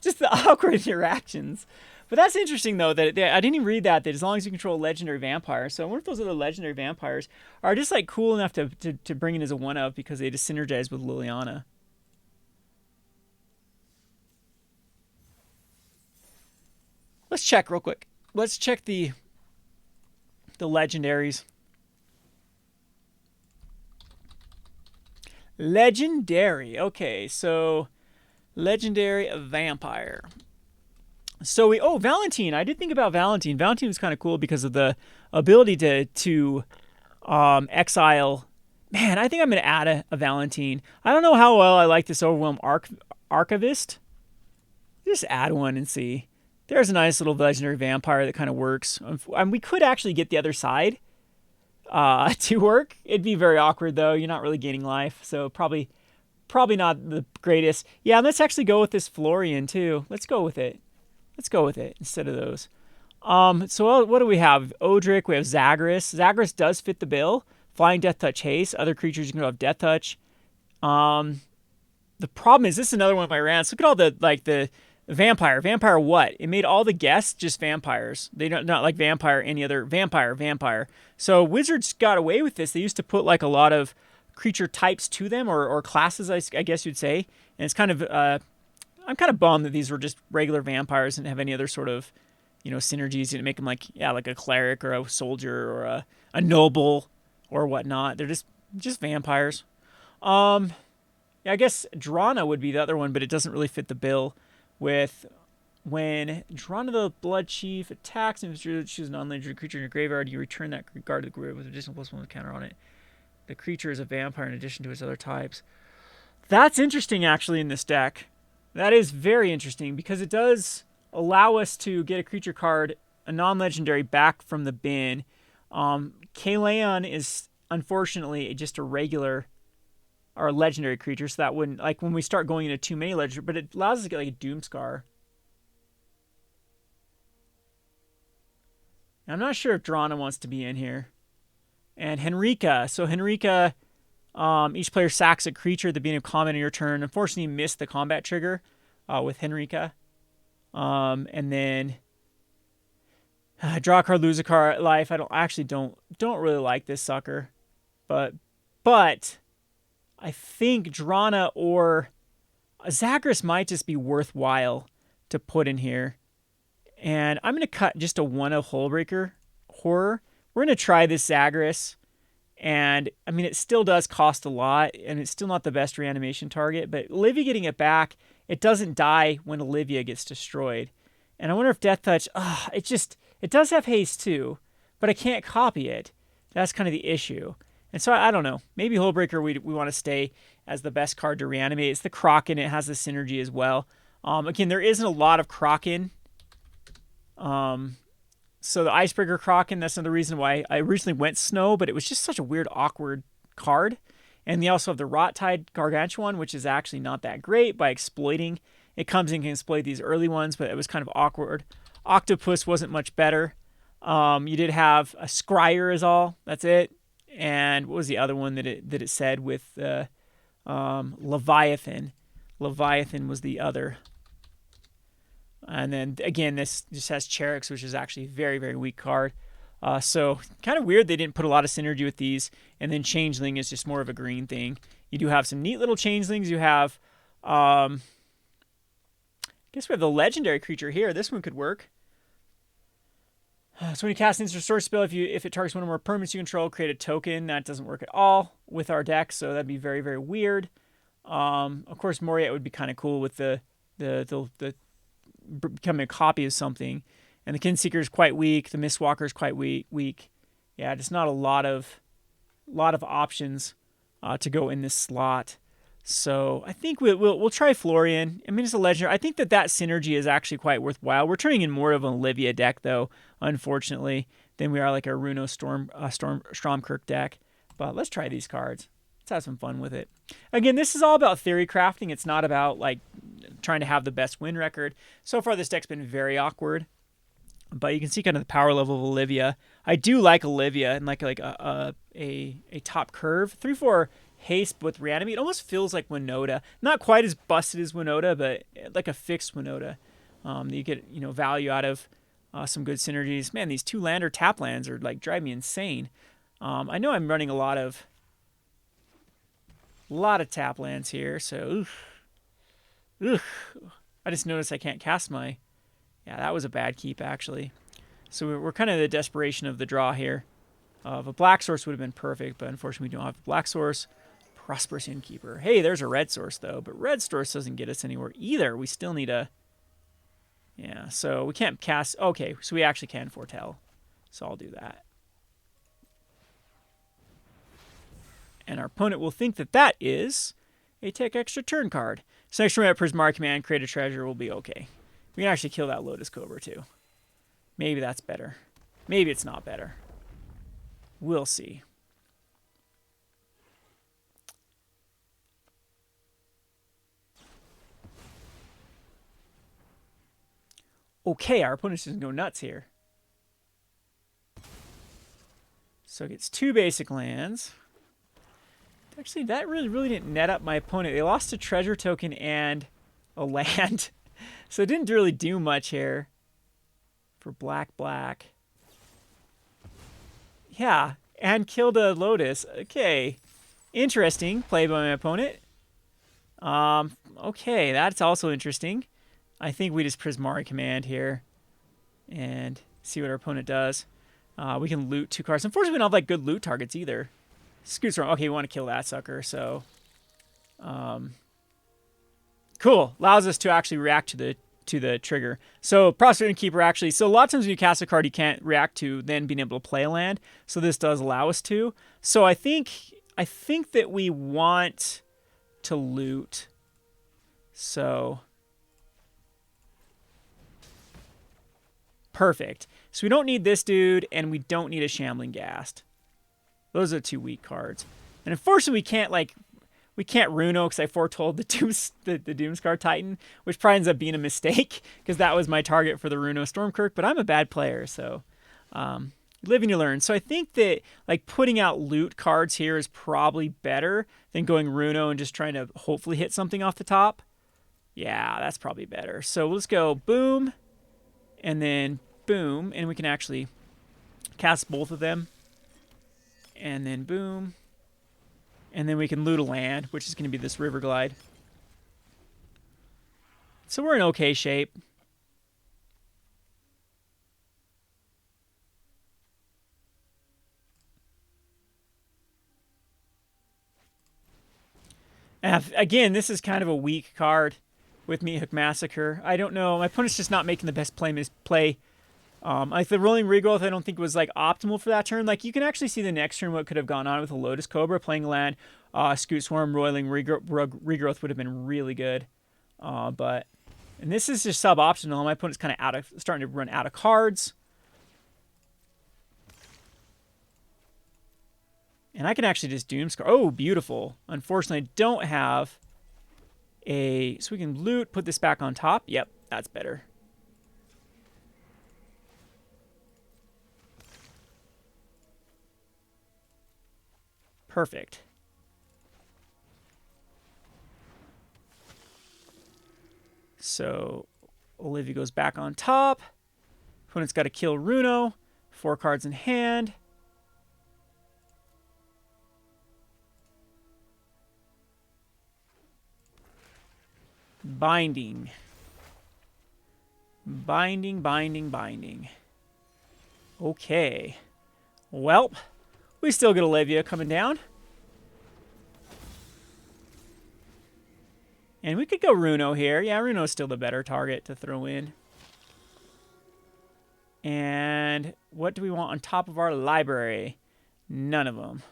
just the awkward interactions. But that's interesting though that I didn't even read that as long as you control a legendary vampire. So I wonder if those other legendary vampires are just like cool enough to bring in as a one of because they just synergize with Liliana. Let's check real quick. Let's check the legendaries. Legendary. Okay, so legendary vampire. So oh, Valentin. I did think about Valentin. Valentin was kind of cool because of the ability to exile. Man, I think I'm going to add a Valentin. I don't know how well I like this Overwhelm Archivist. Just add one and see. There's a nice little legendary vampire that kind of works. We could actually get the other side to work. It'd be very awkward though. You're not really gaining life, so probably not the greatest. Yeah, let's actually go with this Florian too. Let's go with it. Let's go with it instead of those. So what do we have? Odric. We have Zagreus. Zagreus does fit the bill. Flying Death Touch haste. Other creatures you can have Death Touch. The problem is, this is another one of my rants. Look at all the vampire. Vampire what? It made all the guests just vampires. They don't, not like vampire any other. Vampire. So Wizards got away with this. They used to put like a lot of creature types to them, or classes, I guess you'd say. And it's kind of, I'm kind of bummed that these were just regular vampires and have any other sort of, synergies to make them like a cleric or a soldier or a noble or whatnot. They're just vampires. Yeah, I guess Drana would be the other one, but it doesn't really fit the bill with when Drana the Blood Chief attacks and chooses a non-legendary creature in your graveyard, you return that card to the graveyard with additional +1 counter on it. The creature is a vampire in addition to its other types. That's interesting, actually, in this deck. That is very interesting because it does allow us to get a creature card, a non-legendary, back from the bin. Kalain is, unfortunately, just a regular or legendary creature, so that wouldn't, like when we start going into too many legendary, but it allows us to get like a Doomskar. Now, I'm not sure if Drana wants to be in here. And Henrika. So Henrika, each player sacks a creature at the beginning of combat on your turn. Unfortunately, you missed the combat trigger with Henrika. And then draw a card, lose a card, life. I don't really like this sucker, but I think Drana or Zagreus might just be worthwhile to put in here. And I'm going to cut just a 1 of Hullbreaker Horror. We're going to try this Zagreus. And, I mean, it still does cost a lot, and it's still not the best reanimation target. But Olivia getting it back, it doesn't die when Olivia gets destroyed. And I wonder if Death Touch, it does have haste too, but I can't copy it. That's kind of the issue. And so I don't know. Maybe Hullbreaker we want to stay as the best card to reanimate. It's the Kraken. It has the synergy as well. Again, there isn't a lot of Kraken. So the Icebreaker Kraken, that's another reason why I originally went Snow, but it was just such a weird, awkward card. And they also have the Rottide Gargantuan, which is actually not that great by exploiting. It comes in and can exploit these early ones, but it was kind of awkward. Octopus wasn't much better. You did have a Scryer is all. That's it. And what was the other one that it said with Leviathan? Leviathan was the other. And then, again, this just has Clerics, which is actually a very, very weak card. So kind of weird they didn't put a lot of synergy with these. And then Changeling is just more of a green thing. You do have some neat little Changelings. You have, I guess we have the legendary creature here. This one could work. So when you cast an instant source spell, if it targets one or more permanents you control, create a token. That doesn't work at all with our deck, so that'd be very, very weird. Of course, Moriette would be kind of cool with the becoming a copy of something. And the Kinseeker is quite weak. The Mistwalker is quite weak. Yeah, just not a lot of options to go in this slot. So I think we'll try Florian. I mean, it's a legendary. I think that synergy is actually quite worthwhile. We're turning in more of an Olivia deck, though, unfortunately, than we are like a Runo Stromkirk deck. But let's try these cards. Let's have some fun with it. Again, this is all about theory crafting. It's not about like trying to have the best win record. So far, this deck's been very awkward. But you can see kind of the power level of Olivia. I do like Olivia and like a top curve. 3/4 haste with reanimate. It almost feels like Winota. Not quite as busted as Winota, but like a fixed Winota. You get value out of some good synergies. Man, these 2-lander tap lands are like drive me insane. I know I'm running a lot of tap lands here, so I just noticed I can't cast my. Yeah, that was a bad keep, actually. So we're kind of the desperation of the draw here. If a black source would have been perfect, but unfortunately we don't have a black source. Prosperous Innkeeper. Hey, there's a red source, though, but red source doesn't get us anywhere either. We still need a. Yeah, so we can't cast. Okay, so we actually can foretell. So I'll do that. And our opponent will think that is a take extra turn card. So next turn we have Prismari Command, create a treasure, will be okay. We can actually kill that Lotus Cobra, too. Maybe that's better. Maybe it's not better. We'll see. Okay, our opponent's just going to go nuts here. So it gets 2 basic lands. Actually, that really didn't net up my opponent. They lost a treasure token and a land. So it didn't really do much here for black. Yeah, and killed a Lotus. Okay, interesting play by my opponent. Okay, that's also interesting. I think we just Prismari Command here and see what our opponent does. We can loot 2 cards. Unfortunately, we don't have like good loot targets either. Scoots wrong. Okay, we want to kill that sucker. So, cool. Allows us to actually react to the trigger. So Prospering Keeper actually. So a lot of times when you cast a card you can't react to, then being able to play a land. So this does allow us to. So I think that we want to loot. So perfect. So we don't need this dude, and we don't need a Shambling Ghast. Those are 2 weak cards. And unfortunately, we can't Runo because I foretold the Doomskar Titan, which probably ends up being a mistake because that was my target for the Runo Stromkirk. But I'm a bad player, so you live and you learn. So I think that like putting out loot cards here is probably better than going Runo and just trying to hopefully hit something off the top. Yeah, that's probably better. So let's go boom, and then boom, and we can actually cast both of them. And then boom. And then we can loot a land, which is going to be this Riverglide. So we're in okay shape. And again, this is kind of a weak card with Meathook Massacre. I don't know. My opponent's just not making the best play. Like the Rolling Regrowth, I don't think was like optimal for that turn. Like you can actually see the next turn what could have gone on with a Lotus Cobra playing land. Scoot Swarm, Rolling Regrowth would have been really good. And this is just suboptimal. My opponent's kind of starting to run out of cards. And I can actually just Doomskar. Oh, beautiful. Unfortunately, I don't have a... So we can loot, put this back on top. Yep, that's better. Perfect. So Olivia goes back on top. Opponent's got to kill Runo. 4 cards in hand. Binding. Binding. Okay. Well, we still get Olivia coming down. And we could go Runo here. Yeah, Runo's still the better target to throw in. And what do we want on top of our library? None of them.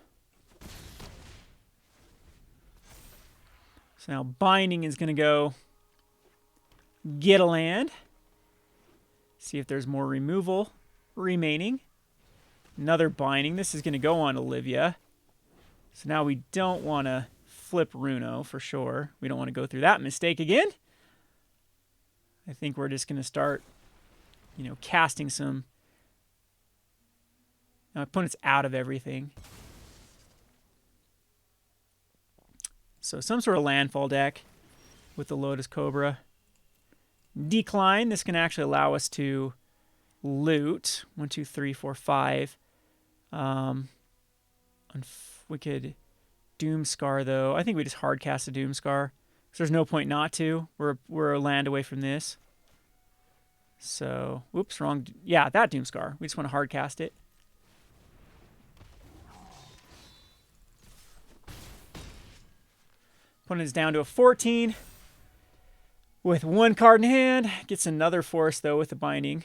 So now Binding is going to go get a land. See if there's more removal remaining. Another Binding. This is going to go on Olivia. So now we don't want to flip Runo for sure. We don't want to go through that mistake again. I think we're just going to start, casting some. My opponent's out of everything. So some sort of landfall deck with the Lotus Cobra. Decline. This can actually allow us to loot. 1, 2, 3, 4, 5. We could Doomskar, though. I think we just hard cast a Doomskar. So there's no point not to. We're a land away from this. So, whoops, wrong. Yeah, that Doomskar. We just want to hard cast it. Opponent is down to a 14 with 1 card in hand. Gets another force, though, with the Binding.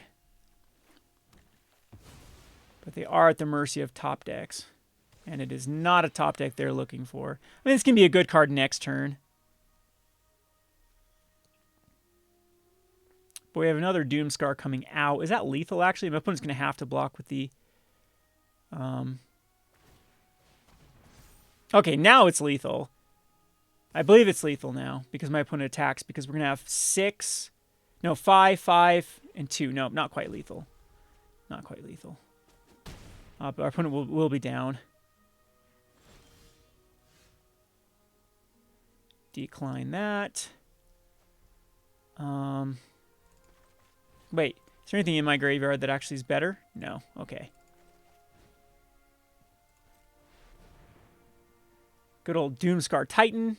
But they are at the mercy of top decks. And it is not a top deck they're looking for. I mean, this can be a good card next turn. But we have another Doomskar coming out. Is that lethal, actually? My opponent's going to have to block with the... Okay, now it's lethal. I believe it's lethal now because my opponent attacks because we're going to have 5, 5, and 2. No, not quite lethal. Not quite lethal. But our opponent will be down. Decline that. Wait, is there anything in my graveyard that actually is better? No. Okay. Good old Doomskar Titan.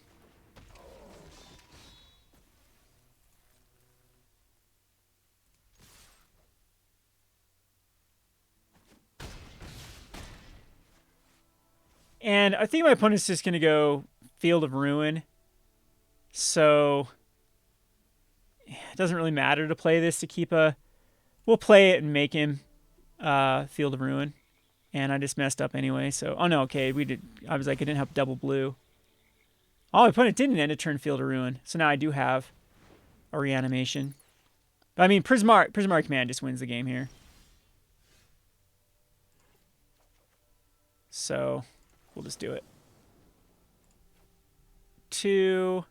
And I think my opponent's just going to go Field of Ruin. So it doesn't really matter to play this to keep a... We'll play it and make him Field of Ruin. And I just messed up anyway. So, oh no, okay. I was like, I didn't have double blue. Oh, my opponent didn't end a turn Field of Ruin. So now I do have a reanimation. But I mean, Prismari Command just wins the game here. So we'll just do it. 2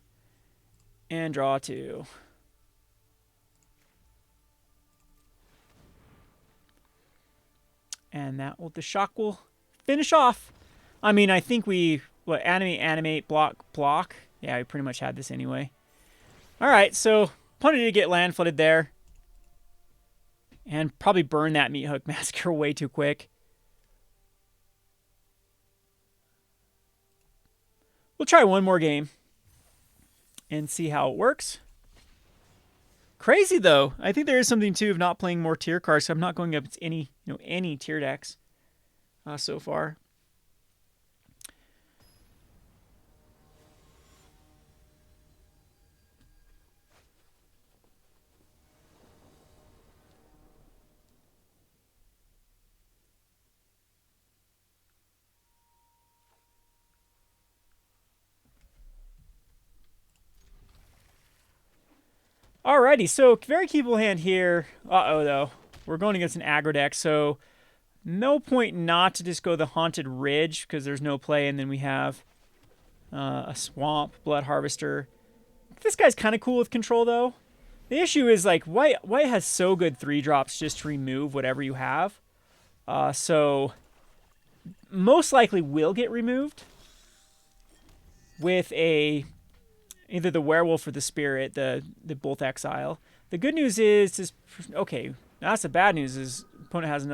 and draw 2. And the shock will finish off. I mean, I think animate, block. Yeah, we pretty much had this anyway. All right, so opponent did get land flooded there. And probably burn that Meat Hook Massacre way too quick. We'll try one more game and see how it works. Crazy though. I think there is something too of not playing more tier cards. So I'm not going up any tier decks so far. Alrighty, so very keepable hand here. Uh-oh, though. We're going against an aggro deck, so no point not to just go the Haunted Ridge, because there's no play, and then we have a Swamp, Blood Harvester. This guy's kind of cool with control, though. The issue is, like, White has so good 3-drops just to remove whatever you have. So most likely will get removed with either the Werewolf or the Spirit, the both exile. The good news is okay, that's the bad news is opponent has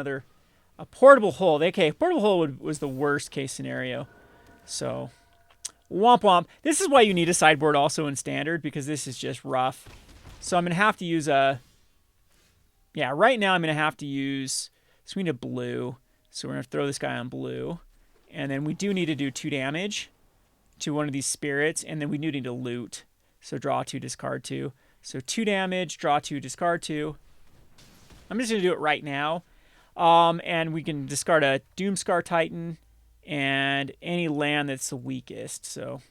a Portable Hole. Okay, Portable Hole was the worst case scenario. So, womp womp. This is why you need a sideboard also in Standard, because this is just rough. So I'm going to have to use right now I'm going to have to use, so we need a blue. So we're going to throw this guy on blue. And then we do need to do 2 damage to one of these spirits, and then we do need to loot. So draw 2, discard 2. So 2 damage, draw 2, discard 2. I'm just going to do it right now. And we can discard a Doomskar Titan and any land that's the weakest. So,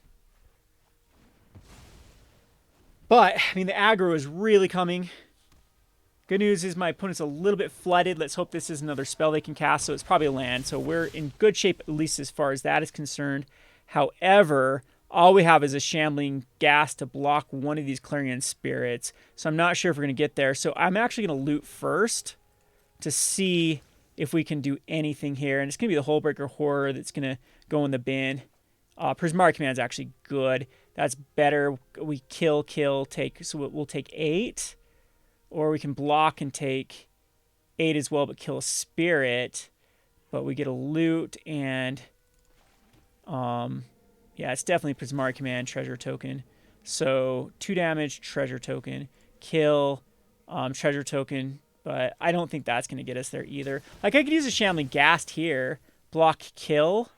but, I mean, the aggro is really coming. Good news is my opponent's a little bit flooded. Let's hope this is another spell they can cast, so it's probably a land. So we're in good shape, at least as far as that is concerned. However, all we have is a Shambling Ghast to block one of these Clarion Spirits. So I'm not sure if we're going to get there. So I'm actually going to loot first to see if we can do anything here. And it's going to be the Hullbreaker Horror that's going to go in the bin. Prismari Command is actually good. That's better. We kill, take. So we'll take 8. Or we can block and take 8 as well, but kill a Spirit. But we get a loot and... yeah, it's definitely Prismari Command, Treasure Token. So 2 damage, Treasure Token, kill, Treasure Token, but I don't think that's going to get us there either. Like, I could use a Shambling Ghast here, block, kill,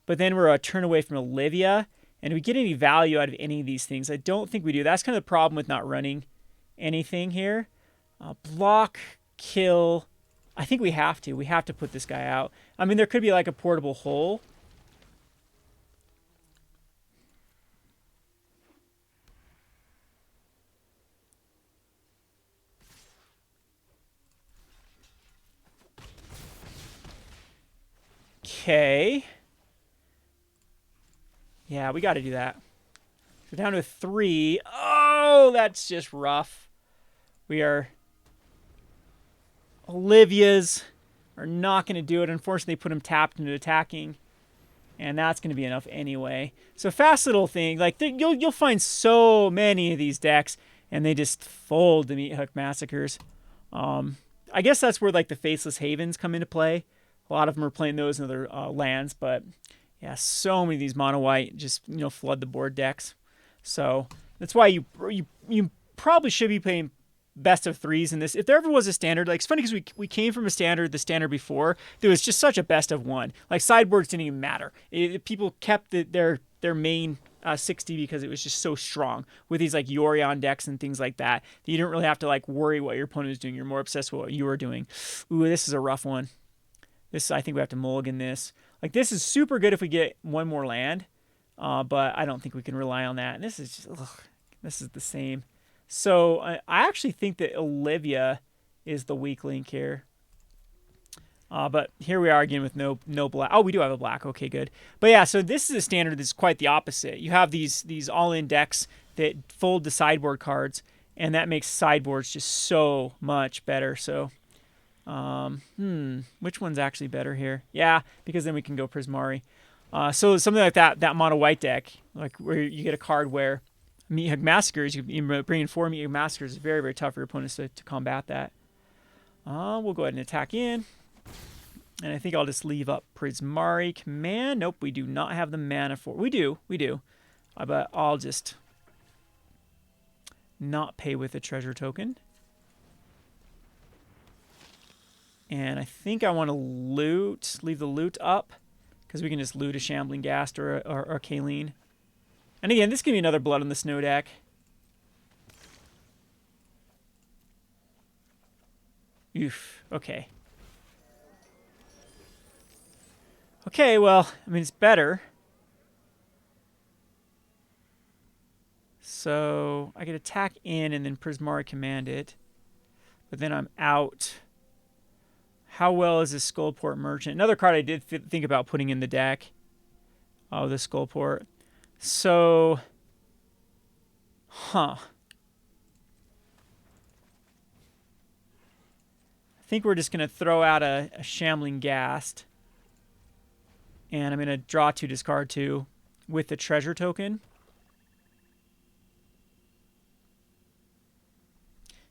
but then we're a turn away from Olivia, and do we get any value out of any of these things? I don't think we do. That's kind of the problem with not running anything here. Block, kill, I think we have to. We have to put this guy out. I mean, there could be like a Portable Hole. Okay. Yeah, we got to do that. So down to 3. Oh, that's just rough. We are Olivia's. are not going to do it. Unfortunately, they put him tapped into attacking. And that's going to be enough anyway. So fast little thing. Like, you'll find so many of these decks, and they just fold the Meathook Massacres. I guess that's where, like, the Faceless Havens come into play. A lot of them are playing those in other lands, but yeah, so many of these mono white just, you know, flood the board decks. So that's why you probably should be playing best of threes in this. If there ever was a standard, like, it's funny because we came from the standard before, there was just such a best of one. Like, sideboards didn't even matter. People kept their main 60 because it was just so strong with these like Yorion decks and things like that. You didn't really have to like worry what your opponent was doing. You're more obsessed with what you were doing. Ooh, this is a rough one. This, I think we have to mulligan this. Like, this is super good if we get one more land, but I don't think we can rely on that. And this is just, this is the same. So I actually think that Olivia is the weak link here. But here we are again with no black. Oh, we do have a black. Okay, good. But yeah, so this is a standard that's quite the opposite. You have these all-in decks that fold the sideboard cards, and that makes sideboards just so much better. So, which one's actually better here? Yeah, because then we can go Prismari. So something like that mono white deck, like where you get a card where Meathook Massacres, you bring in 4 Meathook Massacres, is very, very tough for your opponents to combat that. We'll go ahead and attack in. And I think I'll just leave up Prismari Command. Nope, we do not have the mana for it. We do. But I'll just not pay with a treasure token. And I think I want to leave the loot up, because we can just loot a Shambling Ghast or a Kalain. And again, this can be another Blood on the Snow deck. Oof, okay. Okay, well, I mean, it's better. So I could attack in and then Prismari Command it. But then I'm out. How well is this Skullport Merchant? Another card I did think about putting in the deck. Oh, the Skullport. So, I think we're just going to throw out a Shambling Ghast. And I'm going to draw 2, discard 2 with the treasure token.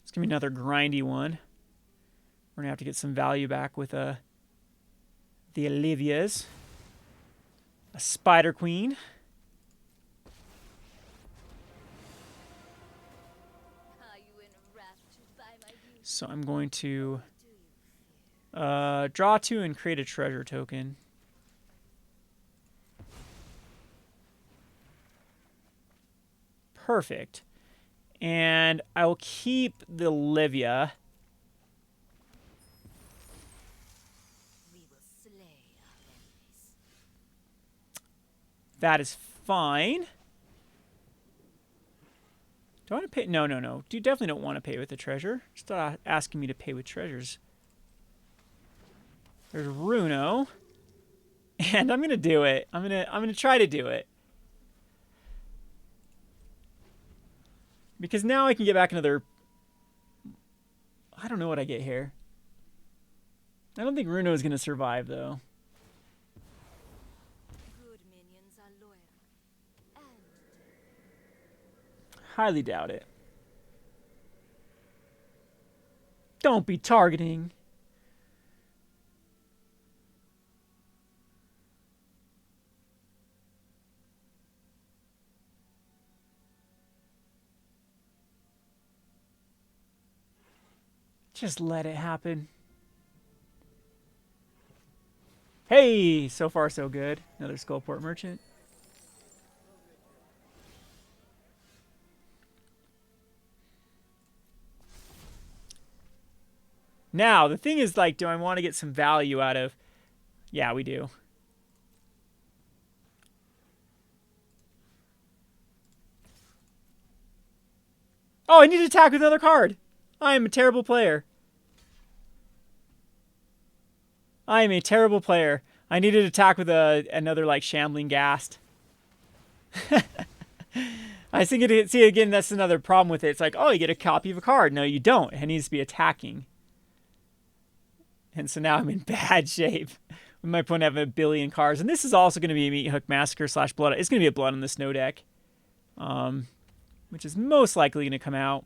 It's going to be another grindy one. We're going to have to get some value back with the Olivias. A Spider Queen. So I'm going to draw 2 and create a treasure token. Perfect. And I will keep the Olivia. That is fine. Do I want to pay? No. You definitely don't want to pay with the treasure. Stop asking me to pay with treasures. There's Runo. And I'm going to do it. I'm going to try to do it. Because now I can get back another... I don't know what I get here. I don't think Runo is going to survive, though. Good minions are loyal. Highly doubt it. Don't be targeting. Just let it happen. Hey, so far so good. Another Skullport Merchant. Now, the thing is, like, do I want to get some value out of... Yeah, we do. Oh, I need to attack with another card. I am a terrible player. I am a terrible player. I needed to attack with another, like, Shambling Ghast. I think see, again, that's another problem with it. It's like, oh, you get a copy of a card. No, you don't. It needs to be attacking. And so now I'm in bad shape. With my opponent having a billion cards. And this is also going to be a Meat Hook Massacre / Blood. It's going to be a Blood on the Snow deck. Which is most likely going to come out.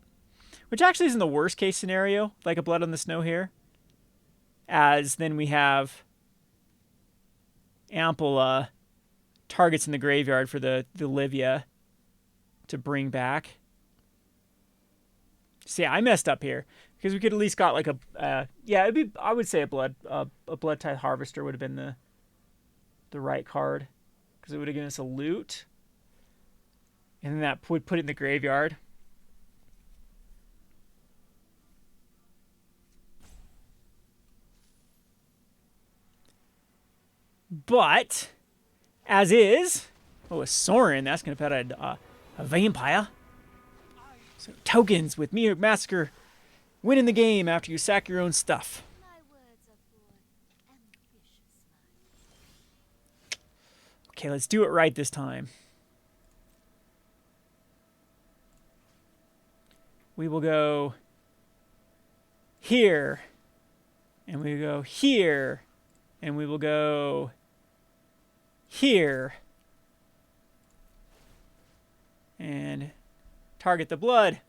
Which actually isn't the worst case scenario. Like a Blood on the Snow here. As then we have ample targets in the graveyard for the Olivia to bring back. So yeah, I messed up here. Because we could at least got like a yeah, it'd be, I would say a Bloodtithe Harvester would have been the right card, because it would have given us a loot, and then that would put it in the graveyard. But as is, a Sorin, that's gonna put a vampire. So tokens with Meat Hook Massacre. Winning the game after you sack your own stuff. My words are for ambitious minds. Okay, let's do it right this time. We will go here. And we go here. And we will go here. And target the blood.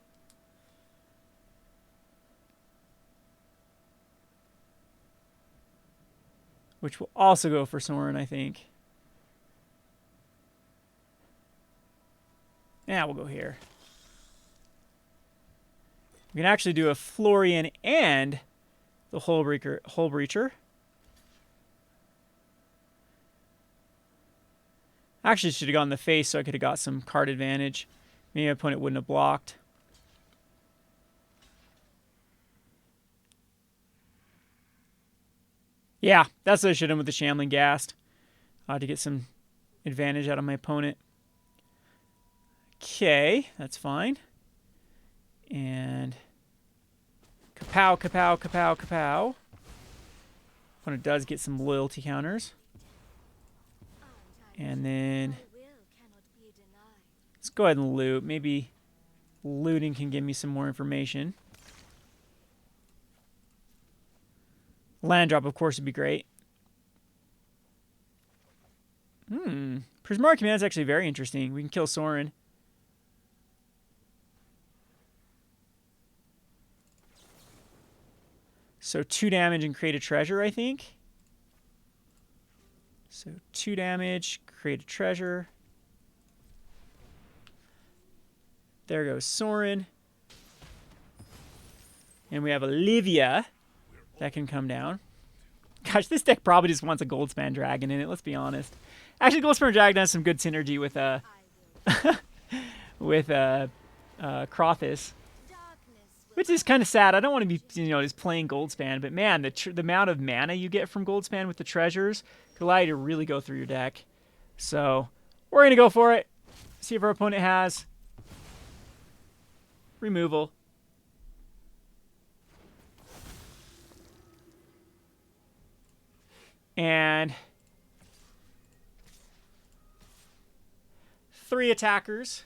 Which will also go for Sorin, I think. Yeah, we'll go here. We can actually do a Florian and the Hullbreacher. Actually, should have gone in the face so I could have got some card advantage. Maybe my opponent wouldn't have blocked. Yeah, that's what I should have done with the Shambling Ghast. To get some advantage out of my opponent. Okay, that's fine. And kapow, kapow, kapow, kapow. Opponent does get some loyalty counters. And then let's go ahead and loot. Maybe looting can give me some more information. Land drop, of course, would be great. Prismari Command is actually very interesting. We can kill Sorin. So 2 damage and create a treasure, I think. So 2 damage, create a treasure. There goes Sorin. And we have Olivia. That can come down. Gosh, this deck probably just wants a Goldspan Dragon in it, let's be honest. Actually, Goldspan Dragon has some good synergy with Crothis. Which is kind of sad. I don't want to be, just playing Goldspan, but man, the amount of mana you get from Goldspan with the treasures could allow you to really go through your deck. So, we're going to go for it. See if our opponent has removal. And 3 attackers.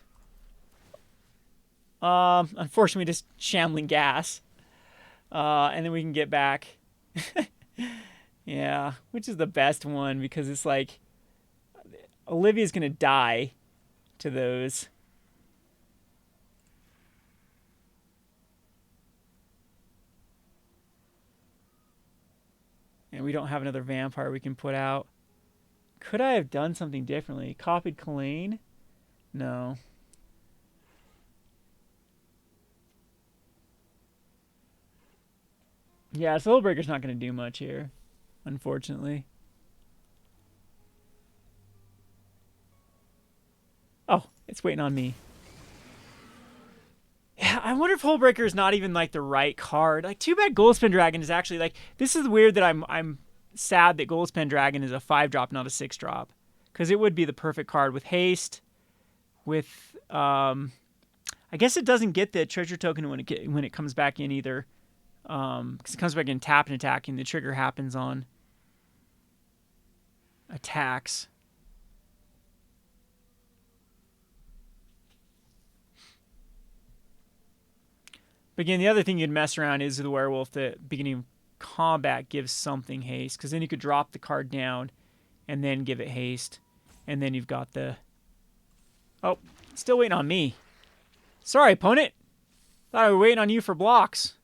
Unfortunately, just Shambling Ghast. And then we can get back. Yeah, which is the best one, because it's like Olivia's going to die to those. And we don't have another vampire we can put out. Could I have done something differently? Copied Kalain? No. Yeah, so Hullbreaker's not going to do much here, unfortunately. Oh, it's waiting on me. Yeah, I wonder if Hullbreaker is not even like the right card. Like, too bad Goldspan Dragon is actually like. This is weird that I'm sad that Goldspan Dragon is a 5-drop, not a 6-drop, because it would be the perfect card with haste. With I guess it doesn't get the treasure token when it comes back in either, because it comes back in tap and attacking. The trigger happens on attacks. But again, the other thing you'd mess around is the werewolf, the beginning combat gives something haste, because then you could drop the card down and then give it haste. And then you've got the... Oh, still waiting on me. Sorry, opponent. Thought I was waiting on you for blocks.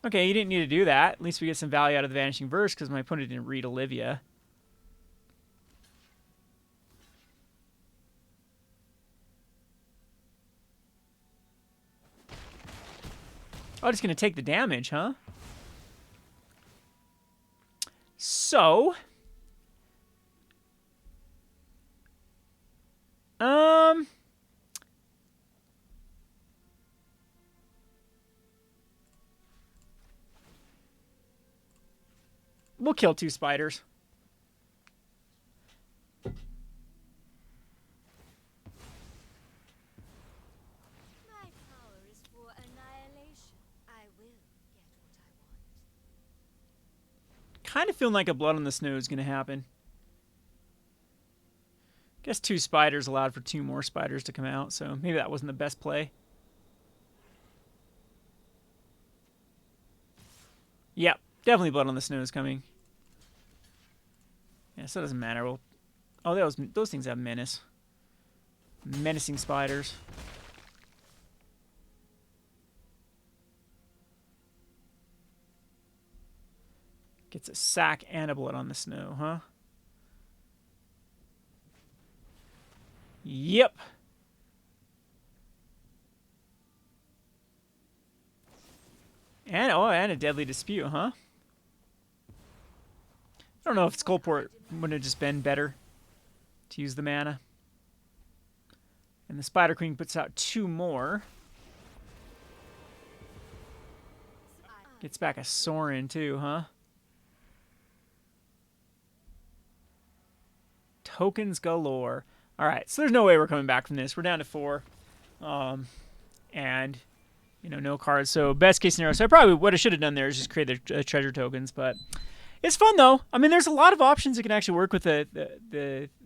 Okay, you didn't need to do that. At least we get some value out of the Vanishing Verse, because my opponent didn't read Olivia. Oh, just going to take the damage, huh? So... We'll kill 2 spiders. My power is for annihilation. I will get what I want. Kind of feeling like a Blood on the Snow is going to happen. Guess 2 spiders allowed for 2 more spiders to come out, so maybe that wasn't the best play. Yep, definitely Blood on the Snow is coming. Yeah, so it doesn't matter. We'll... Oh, those things have menace. Menacing spiders. Gets a sack and a Blood on the Snow, huh? Yep. And a Deadly Dispute, huh? I don't know if Skullport wouldn't have just been better to use the mana. And the Spider Queen puts out 2 more. Gets back a Sorin too, huh? Tokens galore. Alright, so there's no way we're coming back from this. We're down to 4. And, you know, no cards. So best case scenario. So I probably, what I should have done there is just create the treasure tokens, but... It's fun, though. I mean, there's a lot of options that can actually work with that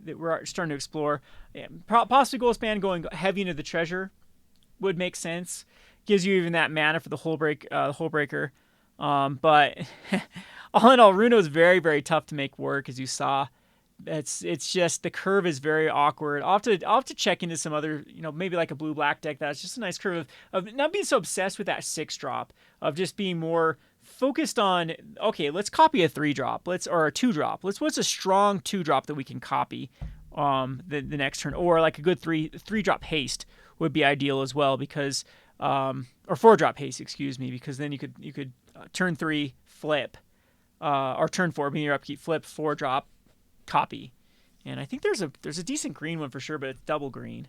we're starting to explore. Yeah, possibly Gold Span going heavy into the treasure would make sense. Gives you even that mana for the Hullbreaker. But all in all, Runo is very, very tough to make work, as you saw. It's just the curve is very awkward. I'll have to check into some other, you know, maybe like a blue-black deck that's just a nice curve of not being so obsessed with that 6-drop, of just being more focused on, okay, let's copy a 3-drop, or a 2-drop. What's a strong 2-drop that we can copy the next turn, or like a good 3-drop haste would be ideal as well, because or 4-drop haste, excuse me, because then you could turn 3 flip, or turn 4 being your upkeep, flip, 4-drop, copy. And I think there's a decent green one for sure, but it's double green.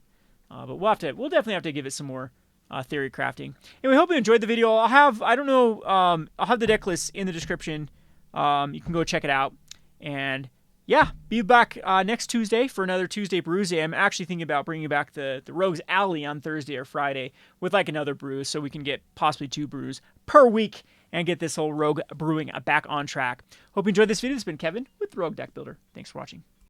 But we'll definitely have to give it some more theory crafting. And we hope you enjoyed the video. I'll have the deck list in the description. You can go check it out. And yeah, be back next Tuesday for another Tuesday Brewsday. I'm actually thinking about bringing back the Rogues Alley on Thursday or Friday with like another brew, so we can get possibly 2 brews per week and get this whole Rogue brewing back on track. Hope you enjoyed this video. This has been Kevin with Rogue Deck Builder. Thanks for watching.